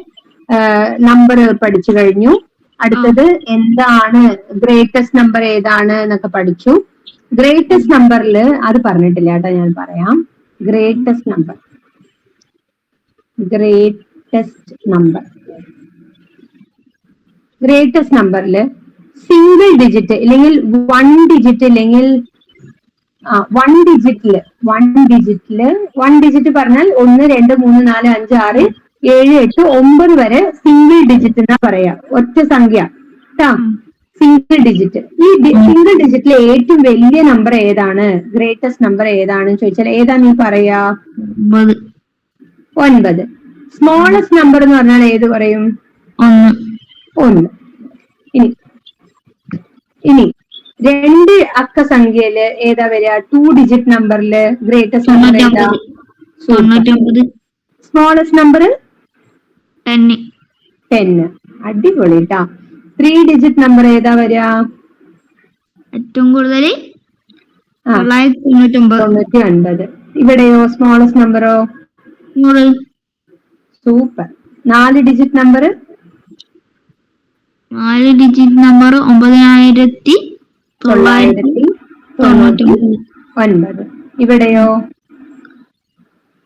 നമ്പർ പഠിച്ചു കഴിഞ്ഞു. അടുത്തത് എന്താണ് ഗ്രേറ്റസ്റ്റ് നമ്പർ ഏതാണ് എന്നൊക്കെ പഠിച്ചു. ഗ്രേറ്റസ്റ്റ് നമ്പറിൽ അത് പറഞ്ഞിട്ടില്ല കേട്ടോ, ഞാൻ പറയാം. ഗ്രേറ്റസ്റ്റ് നമ്പറിൽ സിംഗിൾ ഡിജിറ്റ് ഇല്ലെങ്കിൽ 1 ഡിജിറ്റ് ഇല്ലെങ്കിൽ 1 ഡിജിറ്റ് പറഞ്ഞാൽ 1, 2, 3, 4, 5, 6, 7, 8, 9 വരെ സിംഗിൾ ഡിജിറ്റ് എന്നാ പറയാ. ഒറ്റ സംഖ്യ കേട്ടാ, സിംഗിൾ ഡിജിറ്റ്. ഈ സിംഗിൾ ഡിജിറ്റിലെ ഏറ്റവും വലിയ നമ്പർ ഏതാണ്? ഗ്രേറ്റസ്റ്റ് നമ്പർ ഏതാണെന്ന് ചോദിച്ചാൽ ഏതാ നീ പറയാ? 9. സ്മോളസ്റ്റ് നമ്പർ എന്ന് പറഞ്ഞാൽ ഏത് പറയും? 1. ഇനി രണ്ട് അക്ക സംഖ്യയില് ഏതാ വരിക? 2 ഡിജിറ്റ് നമ്പറില് ഗ്രേറ്റസ്റ്റ് നമ്പർ ഏതാ? 99. Smallest number 10. 10. അടിപൊളി ട്ടാ. 3 ഡിജിറ്റ് നമ്പർ ഏതാ വരിക? ഏറ്റവും കൂടുതൽ ആ 999. 99. ഇവിടെയോ സ്മോളസ്റ്റ് നമ്പറോ? 100. Super. 4 digit number? 4 digit number 9999. ഇവിടെയോ?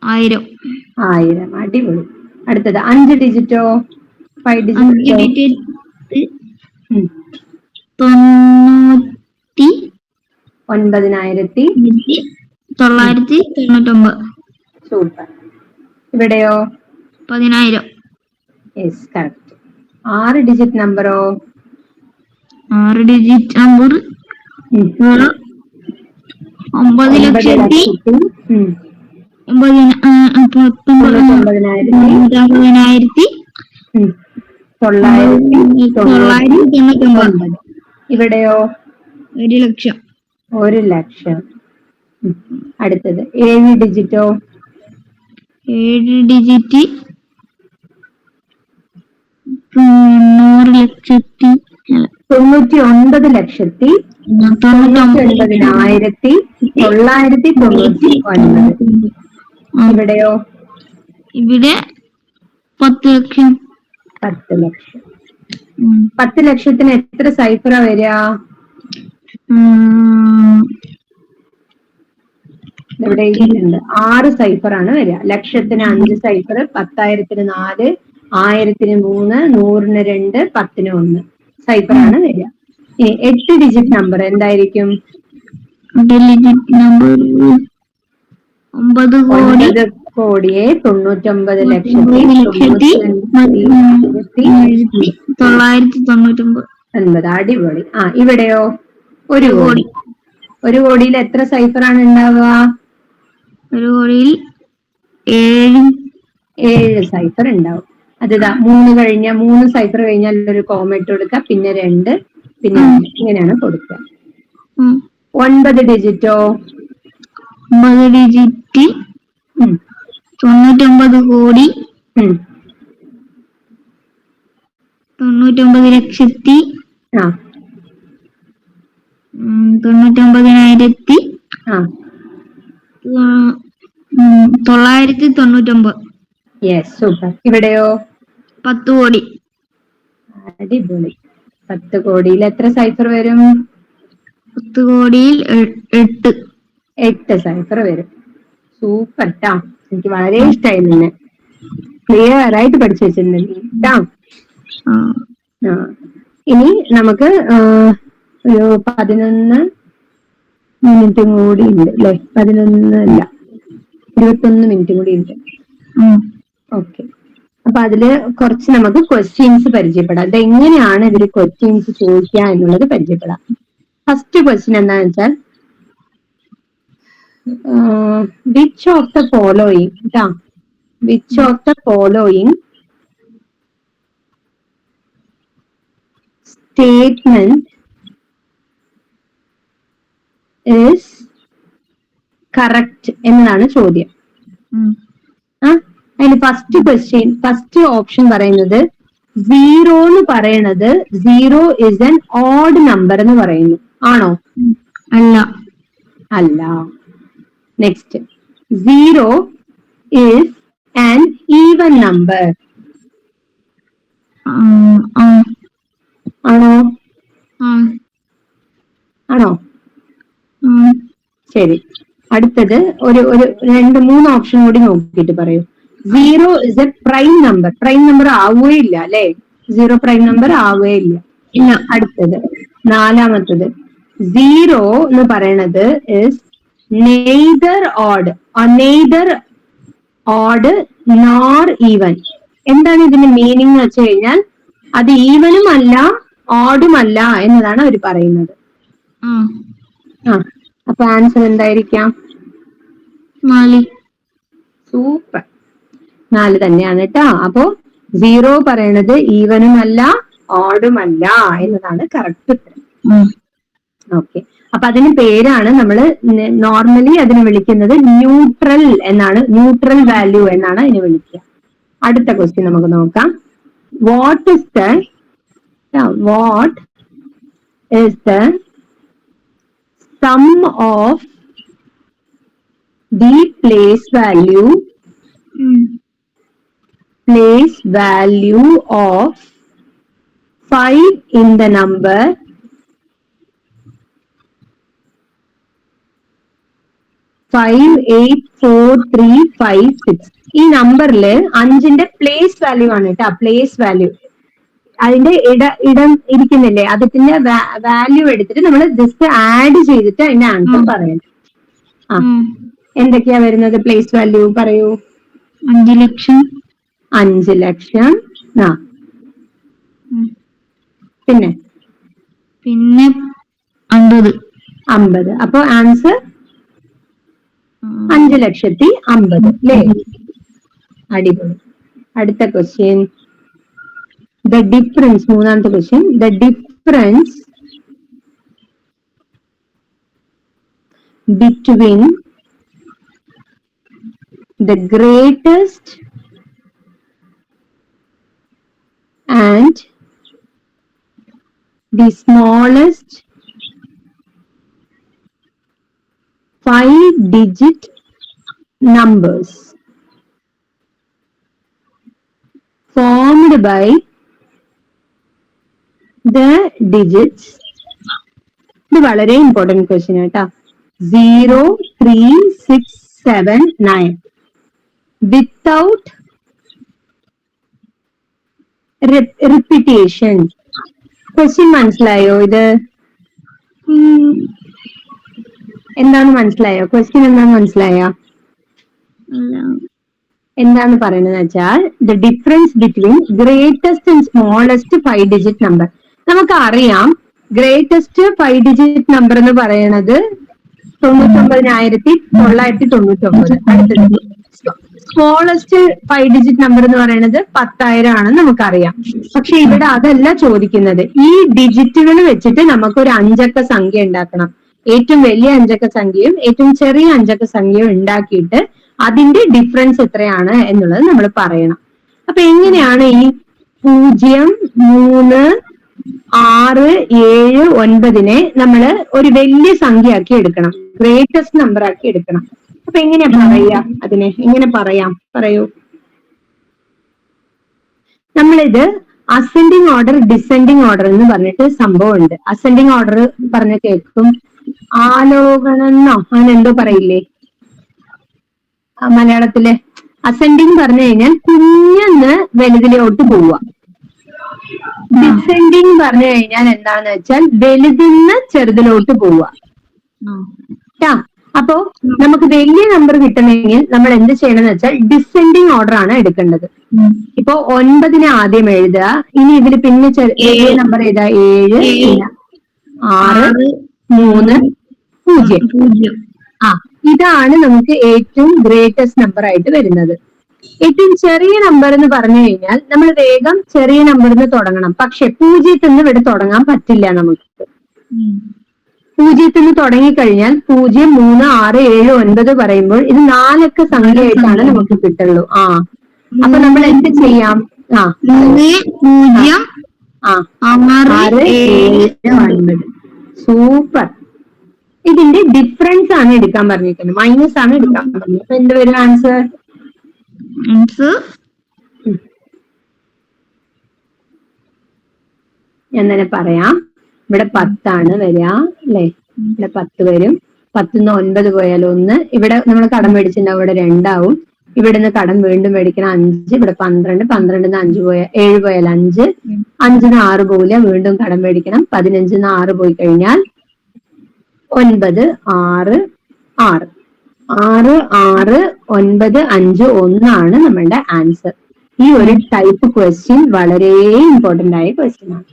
1000. 1000. അടിപൊളി. അടുത്തത് 5 ഡിജിറ്റോ? 5 5 ഡിജിറ്റ്? ഡിജിറ്റ് 99,999. സൂപ്പർ. ഇവിടെയോ? 10000. Yes, correct. 6 ഡിജിറ്റ് നമ്പറോ? 6 ഡിജിറ്റ് നമ്പർ 9,00,000. 19,999. ഇവിടെയോ? 1,00,000. 1,00,000. അടുത്തത് 7 ഡിജിറ്റോ? 7 ഡിജിറ്റ് 99,00,000. 99,999. ഇവിടെയോ? ഇവിടെ 10,00,000. 10 ലക്ഷം. 10 ലക്ഷത്തിന് എത്ര സൈഫറാ വരിക? ഇവിടെ എഴുതിയിട്ടുണ്ട് 6 സൈഫറാണ് വരിക. ലക്ഷത്തിന് 5 സൈഫർ, 10,000-ന് 4, 1,000-ന് 3, 100-ന് 2, 10-ന് 1 സൈഫറാണ് വരിക. 8 ഡിജിറ്റ് നമ്പർ എന്തായിരിക്കും? 9,99,999. അടിപൊളി. ഇവിടെയോ? 1 കോടി. 1 കോടിയിൽ എത്ര സൈഫറാണ് ഉണ്ടാവുക? 1 കോടിയിൽ 7 സൈഫർ ഉണ്ടാവും. അതാ 3 സൈഫർ കഴിഞ്ഞാൽ ഒരു കോമ ഇട്ട് കൊടുക്കുക, പിന്നെ 2, പിന്നെ ഇങ്ങനെയാണ് കൊടുക്കുക. 9 ഡിജിറ്റോ? 9 ഡിജിറ്റ് 99 കോടി 99,00,000 99,999. Yes, super. ഇവിടെയോ? 10 കോടി. അടിപൊളി. 10 കോടിയിൽ എത്ര സൈഫർ വരും? 10 കോടിയിൽ 8 സൈഫർ വരും. സൂപ്പർ ട്ടാ. എനിക്ക് വളരെ ഇഷ്ടമായി. നിന്നെ ക്ലിയർ ആയിട്ട് പഠിച്ചു വെച്ചിട്ടുണ്ട് ട്ടാ. ഇനി നമുക്ക് ഒരു 11 മിനിറ്റും കൂടി ഉണ്ട് അല്ലെ? 11 അല്ല, 21 മിനിറ്റും കൂടി ഉണ്ട്. ഓക്കെ. അപ്പൊ അതില് കുറച്ച് നമുക്ക് ക്വസ്റ്റ്യൻസ് പരിചയപ്പെടാം. അതെങ്ങനെയാണ് ഇതിൽ ക്വസ്റ്റ്യൻസ് ചോദിക്കുക എന്നുള്ളത് പരിചയപ്പെടാം. ഫസ്റ്റ് ക്വസ്റ്റ്യൻ എന്താന്ന് വെച്ചാൽ which of the following statement is correct എന്നതാണ് ചോദ്യം. അതിന് ഫസ്റ്റ് ഓപ്ഷൻ പറയുന്നത് 0 എന്ന് പറയണത് 0 is an odd number എന്ന് പറയുന്നു. ആണോ? അല്ല. Next, 0 is an even number. ആണോ? ശരി. അടുത്തത് ഒരു 2-3 ഓപ്ഷൻ കൂടി നോക്കിയിട്ട് പറയൂ. 0 is a prime number. Prime number ആവുകയില്ല അല്ലെ? 0 പ്രൈം നമ്പർ ആവുകയില്ല. അടുത്തത് 4-മത്തത് 0 എന്ന് പറയണത് is neither odd nor even. എന്താണ് ഇതിന്റെ മീനിങ് എന്ന് വെച്ച് കഴിഞ്ഞാൽ അത് ഈവനും അല്ല ഓഡും അല്ല എന്നതാണ് അവർ പറയുന്നത്. അപ്പൊ ആൻസർ എന്തായിരിക്കാം? 4. സൂപ്പർ. 4 തന്നെയാണ് കേട്ടോ. അപ്പോ 0 പറയണത് ഈവനും അല്ല ഓഡും അല്ല എന്നതാണ് കറക്റ്റ് ഉത്തരം. ഓക്കെ, അപ്പൊ അതിന് പേരാണ് നമ്മൾ നോർമലി അതിനെ വിളിക്കുന്നത് ന്യൂട്രൽ എന്നാണ്, ന്യൂട്രൽ വാല്യൂ എന്നാണ് അതിനെ വിളിക്കുക. അടുത്ത ക്വസ്റ്റ്യൻ നമുക്ക് നോക്കാം. What is the sum of the place value of 5 in the number 58436. ഈ നമ്പറില് 5ന്റെ പ്ലേസ് വാല്യൂ ആണ് കേട്ടോ, പ്ലേസ് വാല്യൂ. അതിന്റെ ഇടം ഇരിക്കുന്നില്ലേ, അതിന്റെ വാല്യൂ എടുത്തിട്ട് നമ്മൾ ജസ്റ്റ് ആഡ് ചെയ്തിട്ട് അതിന്റെ ആൻസർ പറയണം. ആ, എന്തൊക്കെയാ വരുന്നത് പ്ലേസ് വാല്യൂ പറയൂ. 5 ലക്ഷം. 5 ലക്ഷം. ആ, പിന്നെ 50. അപ്പൊ ആൻസർ 5,50,000 അല്ലേ? അടിപൊളി. അടുത്ത ക്വസ്റ്റ്യൻ, ദ ഡിഫറൻസ്. മൂന്നാമത്തെ question, the difference between the greatest and the smallest 5-digit numbers formed by the digits. ഇത് വളരെ ഇമ്പോർട്ടന്റ് ക്വസ്റ്റ്യൻ ആട്ടാ. 0, 3, 6, 7, 9 without repetition. ക്വസ്റ്റ്യൻ മനസ്സിലായോ? ഇത് എന്താണ് മനസ്സിലായോ? ക്വസ്റ്റ്യൻ എന്താന്ന് മനസ്സിലായോ? എന്താണ് പറയുന്നത് വെച്ചാൽ the difference between greatest and smallest 5-digit number. നമുക്കറിയാം ഗ്രേറ്റസ്റ്റ് 5-digit നമ്പർ എന്ന് പറയുന്നത് 99,999. അടുത്തത് സ്മോളസ്റ്റ് 5-digit നമ്പർ എന്ന് പറയുന്നത് 10,000 ആണെന്ന് നമുക്കറിയാം. പക്ഷെ ഇവിടെ അതല്ല ചോദിക്കുന്നത്. ഈ ഡിജിറ്റുകൾ വെച്ചിട്ട് നമുക്ക് ഒരു 5 അക്ക സംഖ്യ ഉണ്ടാക്കണം. ഏറ്റവും വലിയ 5 അക്ക സംഖ്യയും ഏറ്റവും ചെറിയ 5 അക്ക സംഖ്യയും ഉണ്ടാക്കിയിട്ട് അതിന്റെ ഡിഫറൻസ് എത്രയാണ് എന്നുള്ളത് നമ്മൾ പറയണം. അപ്പൊ എങ്ങനെയാണ് ഈ 0, 3, 6, 7, 9 നമ്മൾ ഒരു വലിയ സംഖ്യയാക്കി എടുക്കണം, ഗ്രേറ്റസ്റ്റ് നമ്പർ ആക്കി എടുക്കണം. അപ്പൊ എങ്ങനെയാ പറയാ? അതിനെ എങ്ങനെ പറയാം? പറയൂ. നമ്മളിത് അസെൻഡിങ് ഓർഡർ, ഡിസെൻഡിങ് ഓർഡർ എന്ന് പറഞ്ഞിട്ട് സംഭവം ഉണ്ട്. അസെൻഡിങ് ഓർഡർ പറഞ്ഞ കേൾക്കും, ആലോകണെന്നോ അങ്ങനെ എന്തോ പറയില്ലേ മലയാളത്തില്. അസെൻഡിങ് പറഞ്ഞു കഴിഞ്ഞാൽ കുഞ്ഞെന്ന് വലുതിലോട്ട് പോവുക. ഡിസെൻഡിങ് പറഞ്ഞു കഴിഞ്ഞാൽ എന്താന്ന് വെച്ചാൽ വലുതിന്ന് ചെറുതിലോട്ട് പോവുക. അപ്പോ നമുക്ക് വലിയ നമ്പർ കിട്ടണമെങ്കിൽ നമ്മൾ എന്ത് ചെയ്യണമെന്ന് വെച്ചാൽ ഡിസെൻഡിങ് ഓർഡർ ആണ് എടുക്കേണ്ടത്. ഇപ്പൊ 9 ആദ്യം എഴുതുക. ഇനി ഇതിൽ പിന്നെ ചെറിയ നമ്പർ ഏതാ? 7, 6, 3, 0. ആ, ഇതാണ് നമുക്ക് ഏറ്റവും ഗ്രേറ്റസ്റ്റ് നമ്പർ ആയിട്ട് വരുന്നത്. ഏറ്റവും ചെറിയ നമ്പർ എന്ന് പറഞ്ഞു കഴിഞ്ഞാൽ നമ്മൾ വേഗം ചെറിയ നമ്പറിൽ നിന്ന് തുടങ്ങണം. പക്ഷെ 0 നിന്ന് ഇവിടെ തുടങ്ങാൻ പറ്റില്ല നമുക്ക്. 0 നിന്ന് തുടങ്ങിക്കഴിഞ്ഞാൽ 0, 3, 6, 7, 9 പറയുമ്പോൾ ഇത് 4 അക്ക സംഖ്യയായിട്ടാണ് നമുക്ക് കിട്ടുള്ളൂ. ആ, അപ്പൊ നമ്മൾ എന്ത് ചെയ്യാം? 3, 0, 6, 7, 9. സൂപ്പർ. ഇതിന്റെ ഡിഫറൻസ് ആണ് എടുക്കാൻ പറഞ്ഞിരിക്കുന്നത്, മൈനസ് ആണ് എടുക്കാൻ പറഞ്ഞത്. അപ്പൊ എന്ത് വരും ആൻസർ? ഞാൻ തന്നെ പറയാം. ഇവിടെ 10 ആണ് വരിക അല്ലെ? ഇവിടെ 10 വരും. 10 നിന്ന് 9 പോയാൽ 1. ഇവിടെ നമ്മൾ കടം മേടിച്ചിട്ടുണ്ടാവും, ഇവിടെ 2 ആവും. ഇവിടെ നിന്ന് കടം വീണ്ടും മേടിക്കണം 5. ഇവിടെ 12. 12 5 പോയാൽ 7 പോയാൽ 5. 5 6 പോകില്ല, വീണ്ടും കടം മേടിക്കണം. 15 6 പോയി കഴിഞ്ഞാൽ 9 6 6 6 6 9 5 1 ആണ് നമ്മളുടെ ആൻസർ. ഈ ഒരു ടൈപ്പ് ക്വസ്റ്റ്യൻ വളരെ ഇമ്പോർട്ടന്റ് ആയ ക്വസ്റ്റ്യൻ ആണ്.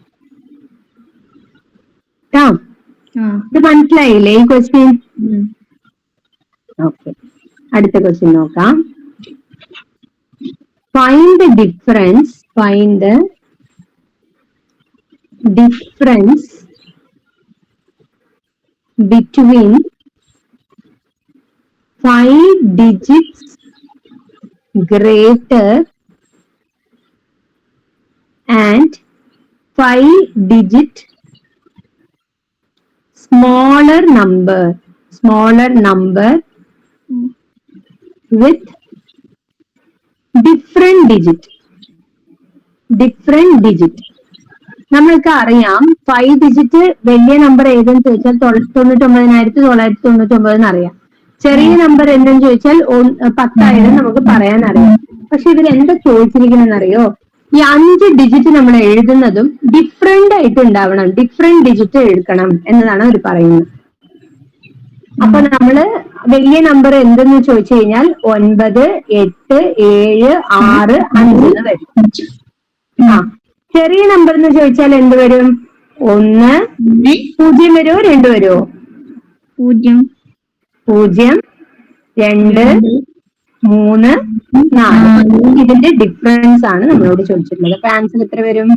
ഇത് മനസ്സിലായില്ലേ ഈ ക്വസ്റ്റ്യൻ? ഓക്കെ, അടുത്ത ക്വസ്റ്റ്യൻ നോക്കാം. Find the difference between 5 digits greater and 5 digit smaller number with different digit. നമ്മൾക്ക് അറിയാം 5 ഡിജിറ്റ് വലിയ നമ്പർ ഏതെന്ന് ചോദിച്ചാൽ 99,999 എന്നറിയാം. ചെറിയ നമ്പർ എന്തെന്ന് ചോദിച്ചാൽ 10,000 നമുക്ക് പറയാൻ അറിയാം. പക്ഷെ ഇതിൽ എന്താ ചോദിച്ചിരിക്കുന്നറിയോ, ഈ 5 ഡിജിറ്റ് നമ്മൾ എഴുതുന്നതും ഡിഫറെന്റ് ആയിട്ട് ഉണ്ടാവണം, ഡിഫറെന്റ് ഡിജിറ്റ് എഴുതണം എന്നതാണ് അവർ പറയുന്നത്. അപ്പൊ നമ്മള് വലിയ നമ്പർ എന്തെന്ന് ചോദിച്ചു കഴിഞ്ഞാൽ 9, 8, 7, 6, 5 എന്ന് വരും. ചെറിയ നമ്പർ എന്ന് ചോദിച്ചാൽ എന്ത് വരും? 1, 0 വരുമോ 2 വരുമോ? 0, 2, 3, 4. ഇതിന്റെ ഡിഫറൻസ് ആണ് നമ്മളോട് ചോദിച്ചിട്ടുള്ളത്. അപ്പൊ ആൻസർ എത്ര വരും?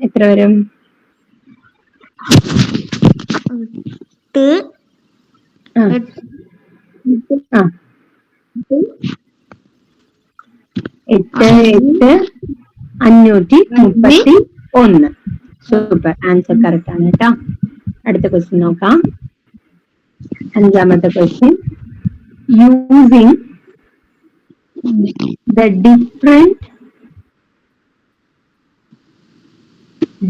എത്ര വരും? 531. സൂപ്പർ, ആൻസർ കറക്റ്റ് ആണ് കേട്ടോ. അടുത്ത ക്വസ്റ്റ്യൻ നോക്കാം. 5ാമത്തെ question. Using the different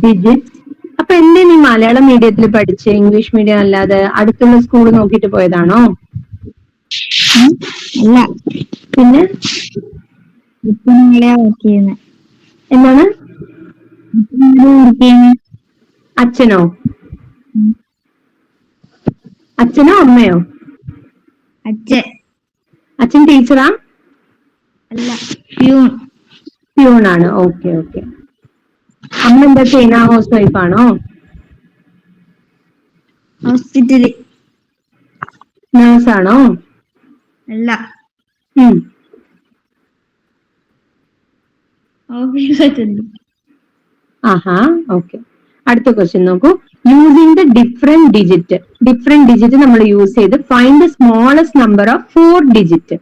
digits. അപ്പൊ എന്തേ നീ മലയാളം മീഡിയത്തിൽ പഠിച്ച് ഇംഗ്ലീഷ് മീഡിയം അല്ലാതെ അടുത്തുള്ള സ്കൂൾ നോക്കിയിട്ട് പോയതാണോ? അല്ല, പിന്നെ എന്താണ്? അച്ഛനോ അമ്മയോ? അച്ഛൻ ടീച്ചറാ? അല്ല, പ്യൂണാണ്. ഓക്കെ. അമ്മ എന്താ ചെയ്യുന്ന? ഹൗസ് വൈഫാണോ? ഹോസ്പിറ്റല്. നേഴ്സാണോ? അല്ല. ഓക്കെ. അടുത്ത ക്വസ്റ്റ്യൻ നോക്കൂ. യൂസിങ് ദ ഡിഫറെന്റ് ഡിജിറ്റ് നമ്മൾ യൂസ് ചെയ്ത് find the smallest number of 4 digit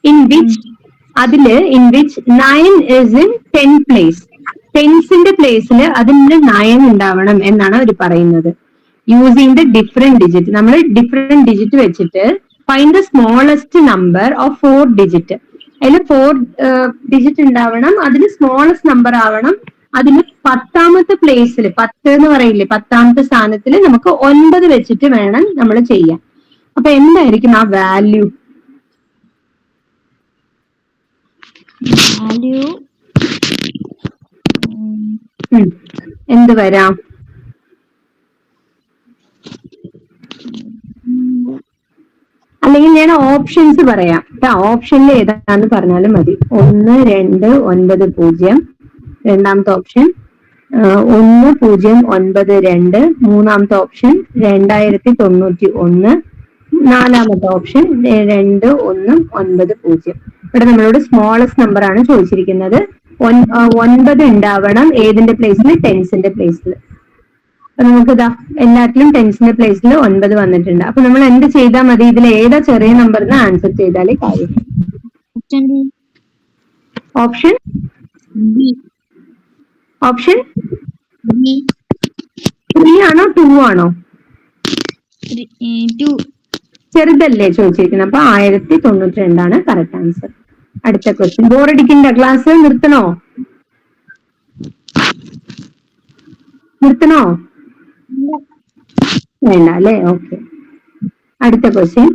in which 9 is in 10th place. ടെൻസിന്റെ പ്ലേസിൽ അതിന്റെ 9 ഉണ്ടാവണം എന്നാണ് അവർ പറയുന്നത്. യൂസിങ് ദ ഡിഫറെന്റ് ഡിജിറ്റ്, നമ്മൾ ഡിഫറെന്റ് ഡിജിറ്റ് വെച്ചിട്ട് find the smallest number of 4 digit. അതിൽ 4 ഡിജിറ്റ് ഉണ്ടാവണം, അതിൽ സ്മോളസ്റ്റ് നമ്പർ ആവണം. അതിൽ 10ാമത്തെ പ്ലേസിൽ, 10 എന്ന് പറയില്ലേ, 10ാമത്തെ സ്ഥാനത്തിൽ നമുക്ക് 9 വെച്ചിട്ട് വേണം നമ്മൾ ചെയ്യാൻ. അപ്പൊ എന്തായിരിക്കും ആ വാല്യൂ? എന്ത് വരാം? അല്ലെങ്കിൽ ഞാൻ ഓപ്ഷൻസ് പറയാം. ഓപ്ഷനിൽ ഏതാന്ന് പറഞ്ഞാലും മതി. 1290. രണ്ടാമത്തെ ഓപ്ഷൻ 1092. മൂന്നാമത്തെ ഓപ്ഷൻ 2091. നാലാമത്തെ ഓപ്ഷൻ 2190. ഇവിടെ നമ്മളോട് സ്മോളസ്റ്റ് നമ്പർ ആണ് ചോദിച്ചിരിക്കുന്നത്. 9 ഉണ്ടാവണം. ഏതിന്റെ പ്ലേസിൽ? ടെൻസിന്റെ പ്ലേസിൽ. അപ്പൊ നമുക്കിതാ എല്ലാത്തിലും ടെൻസിന്റെ പ്ലേസിൽ 9 വന്നിട്ടുണ്ട്. അപ്പൊ നമ്മൾ എന്ത് ചെയ്താൽ മതി? ഇതിൽ ഏതാ ചെറിയ നമ്പർ എന്ന് ആൻസർ ചെയ്താലേ കാര്യം. ഓപ്ഷൻ 3 ആണോ 2 ആണോ? ചെറുതല്ലേ ചോദിച്ചിരിക്കുന്നത്. അപ്പൊ 1092 കറക്റ്റ് ആൻസർ. അടുത്ത ക്വസ്റ്റ്യൻ. ബോറടിക്കണ്ട, ക്ലാസ് നിർത്തണോ? വേണ്ട അല്ലേ? ഓക്കെ. അടുത്ത question.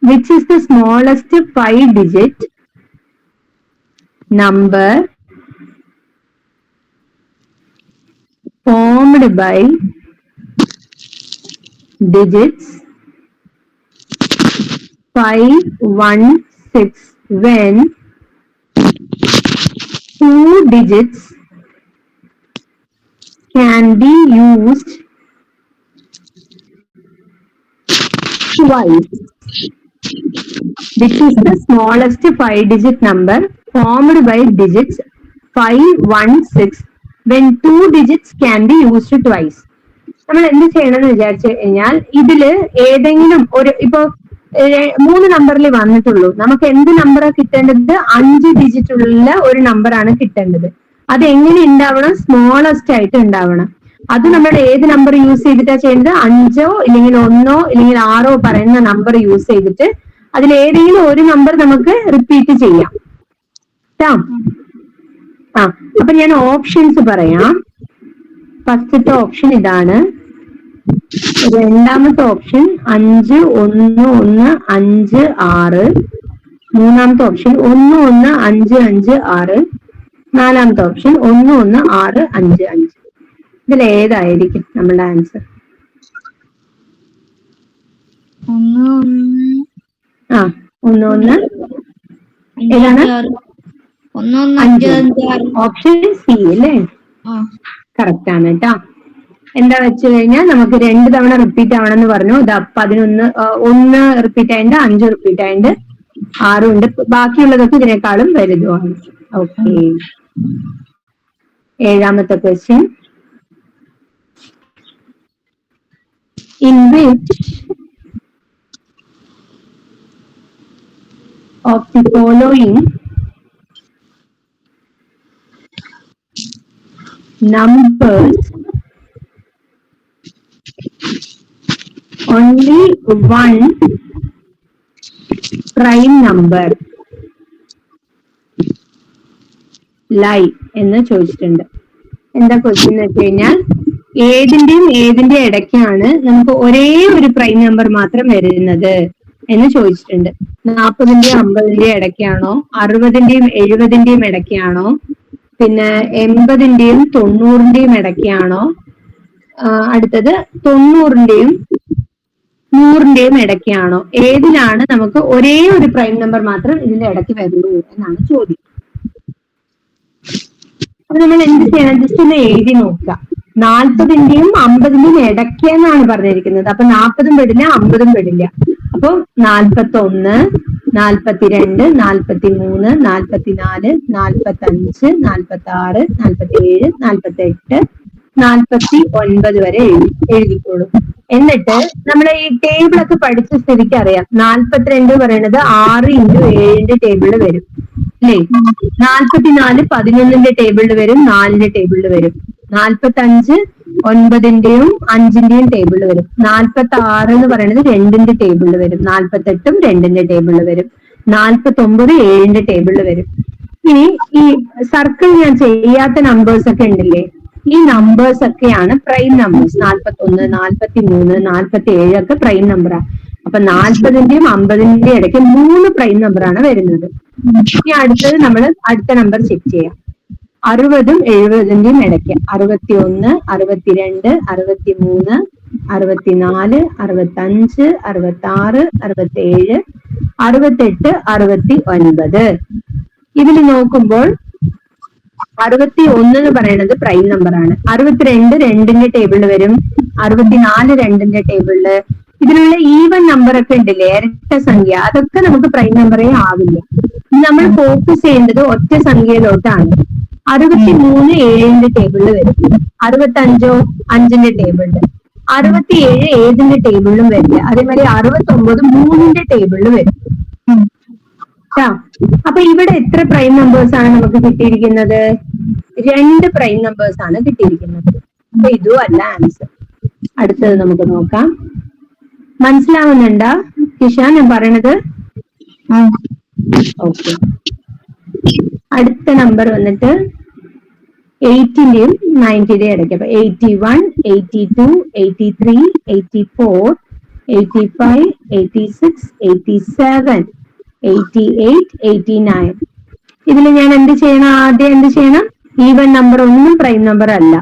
Which is the smallest 5 digit number formed by digits 5, 1, 6 when 2 digits can be used twice, which is the smallest 5-digit number formed by digits 5, 1, 6 when 2 digits can be used twice. നമ്മൾ എന്ത് ചെയ്യണമെന്ന് വിചാരിച്ചു കഴിഞ്ഞാൽ ഇതില് ഏതെങ്കിലും ഒരു ഇപ്പൊ 3 നമ്പറിൽ വന്നിട്ടുള്ളൂ, നമുക്ക് എന്ത് നമ്പറാ കിട്ടേണ്ടത്? 5 ഡിജിറ്റ് ഉള്ള ഒരു നമ്പറാണ് കിട്ടേണ്ടത്. അത് എങ്ങനെ ഉണ്ടാവണം? സ്മോളസ്റ്റ് ആയിട്ട് ഉണ്ടാവണം. അത് നമ്മൾ ഏത് നമ്പർ യൂസ് ചെയ്തിട്ടാ ചെയ്യേണ്ടത്? 5 ഇല്ലെങ്കിൽ 1 ഇല്ലെങ്കിൽ 6 പറയുന്ന നമ്പർ യൂസ് ചെയ്തിട്ട് അതിൽ ഏതെങ്കിലും ഒരു നമ്പർ നമുക്ക് റിപ്പീറ്റ് ചെയ്യാം. അപ്പൊ ഞാൻ ഓപ്ഷൻസ് പറയാം. ഫസ്റ്റത്തെ ഓപ്ഷൻ ഇതാണ്. രണ്ടാമത്തെ ഓപ്ഷൻ 5, 1, 1, 5, 6. മൂന്നാമത്തെ ഓപ്ഷൻ 1, 1, 5, 5, 6. നാലാമത്തെ ഓപ്ഷൻ 1, 1, 6, 5, 5. ഇതിൽ ഏതായിരിക്കും നമ്മളുടെ ആൻസർ? 1, 1 ഏതാണ്? ഓപ്ഷൻ സി അല്ലേ? കറക്റ്റ് ആണ് കേട്ടോ. എന്താ വെച്ച് കഴിഞ്ഞാൽ നമുക്ക് 2 തവണ റിപ്പീറ്റ് ആവണമെന്ന് പറഞ്ഞു. 11 1 റിപ്പീറ്റ് ആയിട്ട് 5 റിപ്പീറ്റ് ആയിട്ട് 6 ഉണ്ട്. ബാക്കിയുള്ളതൊക്കെ ഇതിനേക്കാളും വലുതുമാണ്. ഓക്കെ, ഏഴാമത്തെ question. In which of the following numbers only one prime number lie എന്ന് ചോദിച്ചിട്ടുണ്ട്. എന്താ ക്വസ്റ്റ്യൻ എന്ന് വെച്ച് കഴിഞ്ഞാൽ ഏതിന്റെ ഇടയ്ക്കാണ് നമുക്ക് ഒരേ ഒരു പ്രൈം നമ്പർ മാത്രം വരുന്നത് എന്ന് ചോദിച്ചിട്ടുണ്ട്. 40ന്റെയും 50ന്റെയും ഇടയ്ക്കാണോ, 60ന്റെയും 70ന്റെയും ഇടയ്ക്കാണോ, പിന്നെ 80ന്റെയും 90ന്റെയും ഇടയ്ക്കാണോ, അടുത്തത് 90ന്റെയും 100ന്റെയും ഇടയ്ക്കാണോ? ഏതിലാണ് നമുക്ക് ഒരേ ഒരു പ്രൈം നമ്പർ മാത്രം ഇതിന്റെ ഇടയ്ക്ക് വരുള്ളൂ എന്നാണ് ചോദ്യം. അപ്പൊ നമ്മൾ എന്ത് ചെയ്യണം? ജസ്റ്റ് ഒന്ന് എഴുതി നോക്കുക. 40ന്റെയും 50ന്റെയും ഇടയ്ക്ക് എന്നാണ് പറഞ്ഞിരിക്കുന്നത്. അപ്പൊ 40ഉം പെടില്ല, 50ഉം പെടില്ല. അപ്പൊ 41, 42, 43, 44, 45, 46, 47, 48, 49 വരെ എഴുതിക്കോളൂ. എന്നിട്ട് നമ്മുടെ ഈ ടേബിളൊക്കെ പഠിച്ച സ്ഥിതിക്ക് അറിയാം. 42 പറയുന്നത് 6 × 7ന്റെ ടേബിളിൽ വരും അല്ലേ? 44 11ന്റെ ടേബിളിൽ വരും, 4ന്റെ ടേബിളിൽ വരും. 45 9ന്റെയും 5ന്റെയും ടേബിളിൽ വരും. 46 എന്ന് പറയുന്നത് 2ന്റെ ടേബിളിൽ വരും. 48ഉം 2ന്റെ ടേബിളിൽ വരും. 49 7ന്റെ ടേബിളിൽ വരും. ഇനി ഈ സർക്കിൾ ഞാൻ ചെയ്യാത്ത നമ്പേഴ്സ് ഒക്കെ ഉണ്ടല്ലേ, ഈ നമ്പേഴ്സ് ഒക്കെയാണ് പ്രൈം നമ്പേഴ്സ്. 41, 43, 47 ഒക്കെ പ്രൈം നമ്പറാണ്. അപ്പൊ 40ന്റെയും 50ന്റെയും ഇടയ്ക്ക് 3 പ്രൈം നമ്പറാണ് വരുന്നത്. ഇനി അടുത്തത് നമ്മൾ അടുത്ത നമ്പർ ചെക്ക് ചെയ്യാം. 60ഉം 70ന്റെയും ഇടയ്ക്ക് 61, 62, 63, 64, 65, 66, 67, 68, 69. ഇതിൽ നോക്കുമ്പോൾ 61 എന്ന് പറയുന്നത് പ്രൈം നമ്പറാണ്. 62 2ന്റെ ടേബിളിൽ വരും. 64 2ന്റെ ടേബിളില്. ഇതിലുള്ള ഈവൻ നമ്പർ ഒക്കെ ഉണ്ടല്ലേ, ഇരട്ട സംഖ്യ, അതൊക്കെ നമുക്ക് പ്രൈം നമ്പറേ ആവില്ല. നമ്മൾ ഫോക്കസ് ചെയ്യേണ്ടത് ഒറ്റ സംഖ്യയിലോട്ടാണ്. 63 7ന്റെ ടേബിളിൽ വരും. 65 5ന്റെ ടേബിളില്. 67 ഏതിന്റെ ടേബിളിലും വരില്ല. അതേമാതിരി 69 3ന്റെ ടേബിളിൽ വരും. അപ്പൊ ഇവിടെ എത്ര പ്രൈം നമ്പേഴ്സ് ആണ് നമുക്ക് കിട്ടിയിരിക്കുന്നത്? 2 പ്രൈം നമ്പേഴ്സ് ആണ് കിട്ടിയിരിക്കുന്നത്. അപ്പൊ ഇതും അല്ല ആൻസർ. അടുത്തത് നമുക്ക് നോക്കാം. മനസ്സിലാവുന്നുണ്ടോ കിഷാൻ ഞാൻ പറയണത്? ഓക്കെ. അടുത്ത നമ്പർ വന്നിട്ട് 80ന്റെയും 90ന്റെയും ഇടയ്ക്ക്. അപ്പൊ 81, 82, 83, 84, 85, 86, 87, 88, 89. ഇതിൽ ഞാൻ എന്ത് ചെയ്യണം? ആദ്യം എന്ത് ചെയ്യണം? ഈവൻ നമ്പർ ഒന്നും പ്രൈം നമ്പർ അല്ല,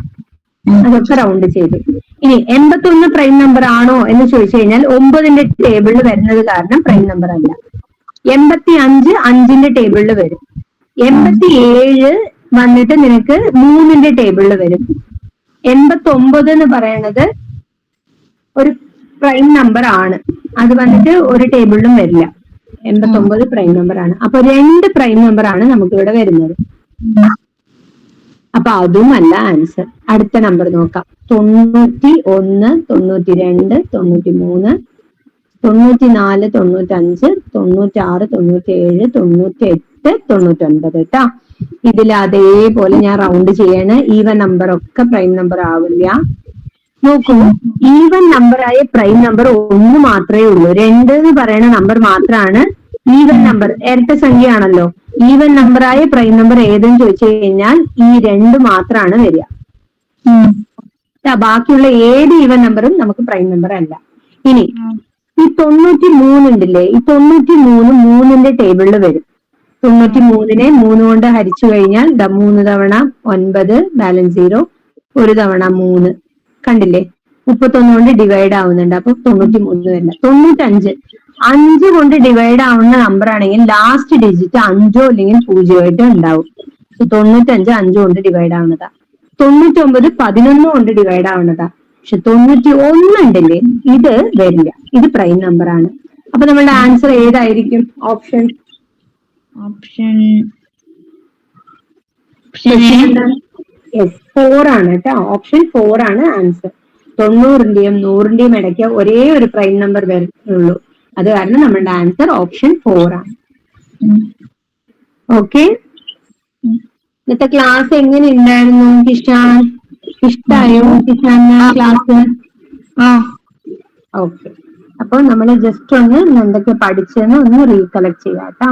അതൊക്കെ റൗണ്ട് ചെയ്തു. ഇനി 81 പ്രൈം നമ്പർ ആണോ എന്ന് ചോദിച്ചു കഴിഞ്ഞാൽ 9ന്റെ ടേബിളിൽ വരുന്നത് കാരണം പ്രൈം നമ്പർ അല്ല. 85 5ന്റെ ടേബിളിൽ വരും. 87 വന്നിട്ട് നിനക്ക് 3ന്റെ ടേബിളിൽ വരും. 89 എന്ന് പറയുന്നത് ഒരു പ്രൈം നമ്പർ ആണ്. അത് വന്നിട്ട് ഒരു ടേബിളിലും വരില്ല. 89 പ്രൈം നമ്പർ ആണ്. അപ്പൊ 2 പ്രൈം നമ്പർ ആണ് നമുക്ക് ഇവിടെ വരുന്നത്. അപ്പൊ അതുമല്ല ആൻസർ. അടുത്ത നമ്പർ നോക്കാം. 91, 92, 93, 94, 95, 96, 97, 98, 99 കേട്ടാ. ഇതിൽ അതേപോലെ ഞാൻ റൗണ്ട് ചെയ്യണ. ഈവൻ നമ്പർ ഒക്കെ പ്രൈം നമ്പർ ആവില്ല. നോക്കൂ, ഈവൻ നമ്പറായ പ്രൈം നമ്പർ 1 മാത്രമേ ഉള്ളൂ. 2 എന്ന് പറയുന്ന നമ്പർ മാത്രമാണ് ഈവൻ നമ്പർ, ഇരട്ട സംഖ്യയാണല്ലോ. ഈവൻ നമ്പറായ പ്രൈം നമ്പർ ഏതെന്ന് ചോദിച്ചു കഴിഞ്ഞാൽ ഈ 2 മാത്രമാണ് വരിക. ബാക്കിയുള്ള ഏത് ഈവൻ നമ്പറും നമുക്ക് പ്രൈം നമ്പർ അല്ല. ഇനി ഈ 93 ഉണ്ടല്ലേ, ഈ 93 3ന്റെ ടേബിളിൽ വരും. 93നെ 3 കൊണ്ട് ഹരിച്ചു കഴിഞ്ഞാൽ 3 തവണ 9 ബാലൻസ് 0, 1 തവണ 3 കണ്ടില്ലേ, 31 കൊണ്ട് ഡിവൈഡ് ആവുന്നുണ്ട്. അപ്പൊ 93 വരില്ല. 95 5 കൊണ്ട് ഡിവൈഡ് ആവുന്ന നമ്പർ ആണെങ്കിൽ ലാസ്റ്റ് ഡിജിറ്റ് 5 അല്ലെങ്കിൽ 0 ആയിട്ട് ഉണ്ടാവും. 95 5 കൊണ്ട് ഡിവൈഡ് ആവുന്നതാ. 99 11 കൊണ്ട് ഡിവൈഡ് ആവുന്നതാ. പക്ഷെ 91 ഉണ്ടല്ലേ, ഇത് വരില്ല. ഇത് പ്രൈം നമ്പർ ആണ്. അപ്പൊ നമ്മളുടെ ആൻസർ ഏതായിരിക്കും? ഓപ്ഷൻ 4 ആണ് കേട്ടോ. ഓപ്ഷൻ 4 ആണ് ആൻസർ. 90ന്റെയും 100ന്റെയും ഇടയ്ക്ക് ഒരേ ഒരു പ്രൈം നമ്പർ വരുന്നുള്ളൂ. അത് കാരണം നമ്മളുടെ ആൻസർ ഓപ്ഷൻ 4 ആണ്. ഓക്കെ, ഇന്നത്തെ ക്ലാസ് എങ്ങനെ ഉണ്ടായിരുന്നു കിഷാൻ? ഇഷ്ടായോ കിഷാൻ ക്ലാസ്? ഓക്കെ, അപ്പൊ നമ്മള് ജസ്റ്റ് ഒന്ന് എന്തൊക്കെ പഠിച്ചെന്ന് ഒന്ന് റീകളക്ട് ചെയ്യാം കേട്ടോ.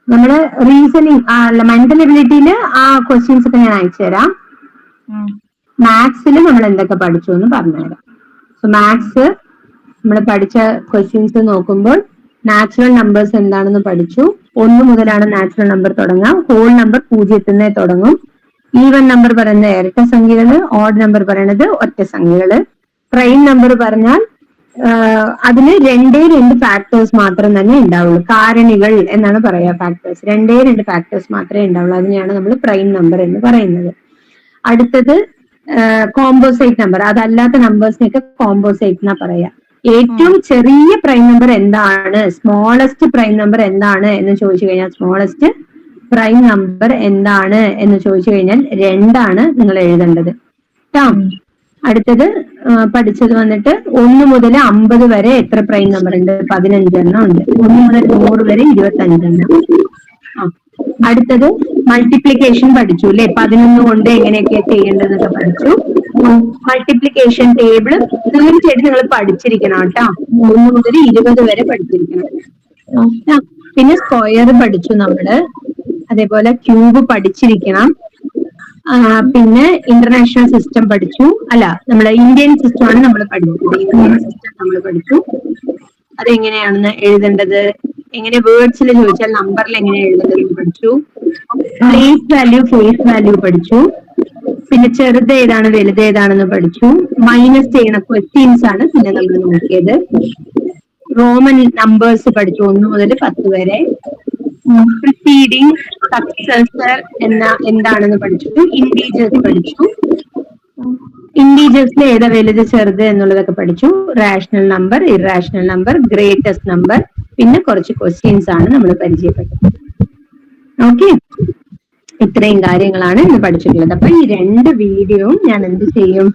നമ്മള് റീസണിങ് അല്ല, മെന്റൽ എബിലിറ്റിയില് ആ ക്വസ്റ്റ്യൻസ് ഒക്കെ ഞാൻ അയച്ചു തരാം. മാത്സിൽ നമ്മൾ എന്തൊക്കെ പഠിച്ചു എന്ന് പറഞ്ഞുതരാം. സോ മാത്സ് നമ്മൾ പഠിച്ച ക്വസ്റ്റ്യൻസ് നോക്കുമ്പോൾ നാച്ചുറൽ നമ്പേഴ്സ് എന്താണെന്ന് പഠിച്ചു. 1 മുതലാണ് നാച്ചുറൽ നമ്പർ തുടങ്ങുക. ഹോൾ നമ്പർ 0 തുടങ്ങും. ഈവൻ നമ്പർ പറയുന്നത് ഇരട്ട സംഖ്യകള്, ഓഡ് നമ്പർ പറയുന്നത് ഒറ്റ സംഖ്യകള്. പ്രൈം നമ്പർ പറഞ്ഞാൽ അതിന് 2 ഫാക്ടേഴ്സ് മാത്രം തന്നെ ഉണ്ടാവുള്ളൂ. കാരണികൾ എന്നാണ് പറയാ. ഫാക്ടേഴ്സ് 2 ഫാക്ടേഴ്സ് മാത്രമേ ഉണ്ടാവുള്ളൂ. അതിനെയാണ് നമ്മൾ പ്രൈം നമ്പർ എന്ന് പറയുന്നത്. അടുത്തത് കോമ്പോസൈറ്റ് നമ്പർ. അതല്ലാത്ത നമ്പേഴ്സിനൊക്കെ കോമ്പോസൈറ്റ് എന്നാ പറയാ. ഏറ്റവും ചെറിയ പ്രൈം നമ്പർ എന്താണ്, സ്മോളസ്റ്റ് പ്രൈം നമ്പർ എന്താണ് എന്ന് ചോദിച്ചു കഴിഞ്ഞാൽ, സ്മോളസ്റ്റ് പ്രൈം നമ്പർ എന്താണ് എന്ന് ചോദിച്ചു കഴിഞ്ഞാൽ 2 ആണ് നിങ്ങൾ എഴുതേണ്ടത് കേട്ടോ. അടുത്തത് പഠിച്ചത് വന്നിട്ട് 1 മുതൽ 50 വരെ എത്ര പ്രൈം നമ്പർ ഉണ്ട്? 15 എണ്ണം ഉണ്ട്. 1 മുതൽ 100 വരെ 25 എണ്ണം. അടുത്തത് മൾട്ടിപ്ലിക്കേഷൻ പഠിച്ചു അല്ലെ? 11 കൊണ്ട് എങ്ങനെയൊക്കെ ചെയ്യേണ്ടതെന്നൊക്കെ പഠിച്ചു. മൾട്ടിപ്ലിക്കേഷൻ ടേബിൾ തീർച്ചയായിട്ടും നിങ്ങൾ പഠിച്ചിരിക്കണം കേട്ടോ. 1 മുതൽ 20 വരെ പഠിച്ചിരിക്കണം. പിന്നെ സ്ക്വയർ പഠിച്ചു നമ്മള്. അതേപോലെ ക്യൂബ് പഠിച്ചിരിക്കണം. പിന്നെ ഇന്റർനാഷണൽ സിസ്റ്റം പഠിച്ചു. അല്ല, നമ്മുടെ ഇന്ത്യൻ സിസ്റ്റമാണ് നമ്മൾ പഠിച്ചത്. ഇന്ത്യൻ സിസ്റ്റം നമ്മൾ പഠിച്ചു. അതെങ്ങനെയാണെന്ന് എഴുതേണ്ടത്, എങ്ങനെ വേർഡ്സിൽ ചോദിച്ചാൽ നമ്പറിൽ എങ്ങനെ എഴുതേണ്ടത് പഠിച്ചു. പ്ലേസ് വാല്യൂ, ഫേസ് വാല്യൂ പഠിച്ചു. പിന്നെ ചെറുത് ഏതാണ് വലുത് ഏതാണെന്ന് പഠിച്ചു. മൈനസ് ചെയ്യണ ക്വസ്റ്റ്യൻസ് ആണ് പിന്നെ നമ്മൾ നോക്കിയത്. റോമൻ നമ്പേഴ്സ് പഠിച്ചു 1 മുതൽ 10 വരെ. പ്രിസീഡിങ്, സക്സസർ എന്താണെന്ന് പഠിച്ചു. ഇൻഡീജേഴ്സ് പഠിച്ചു. ഇൻഡീജേഴ്സിൽ ഏതാ വലുത് ചെറുത് എന്നുള്ളതൊക്കെ പഠിച്ചു. Rational number, irrational number, greatest number, പിന്നെ കുറച്ച് ക്വസ്റ്റ്യൻസ് ആണ് നമ്മൾ പരിചയപ്പെട്ടത്. ഓക്കെ, ഇത്രയും കാര്യങ്ങളാണ് ഇന്ന് പഠിച്ചിട്ടുള്ളത്. അപ്പൊ ഈ 2 വീഡിയോയും ഞാൻ എന്ത് ചെയ്യും,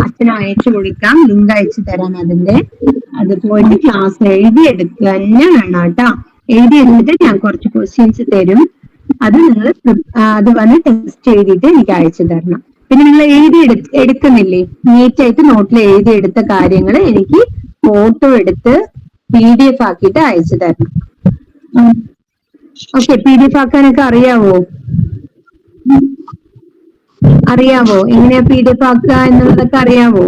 അച്ഛന് അയച്ചു കൊടുക്കാം, ലിങ്ക് അയച്ചു തരാൻ അതിന്റെ. അത് പോയിട്ട് ക്ലാസ് എഴുതിയെടുക്കുക തന്നെ വേണം കേട്ടോ. എഴുതിയെടുത്തിട്ട് ഞാൻ കുറച്ച് ക്വസ്റ്റ്യൻസ് തരും. അത് നിങ്ങൾ അത് വന്ന് ടെസ്റ്റ് ചെയ്തിട്ട് എനിക്ക് അയച്ചു തരണം. പിന്നെ നിങ്ങൾ എടുക്കുന്നില്ലേ, നീറ്റായിട്ട് നോട്ടിൽ എഴുതിയെടുത്ത കാര്യങ്ങൾ എനിക്ക് ഫോട്ടോ എടുത്ത് PDF ആക്കിയിട്ട് അയച്ചു തരണം. ഓക്കെ, PDF ആക്കാനൊക്കെ അറിയാവോ? എങ്ങനെയാ PDF ആക്കുക എന്നുള്ളതൊക്കെ അറിയാവോ?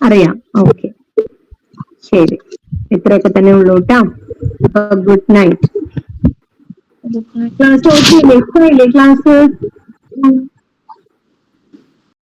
അറിയാം. ഓക്കെ, ശരി, ഇത്രയൊക്കെ തന്നെ ഉള്ളൂ കേട്ടോ. അപ്പൊ ഗുഡ് നൈറ്റ്. ക്ലാസ് ഓക്കെ അല്ലേ? ഇഷ്ടമായില്ലേ ക്ലാസ്?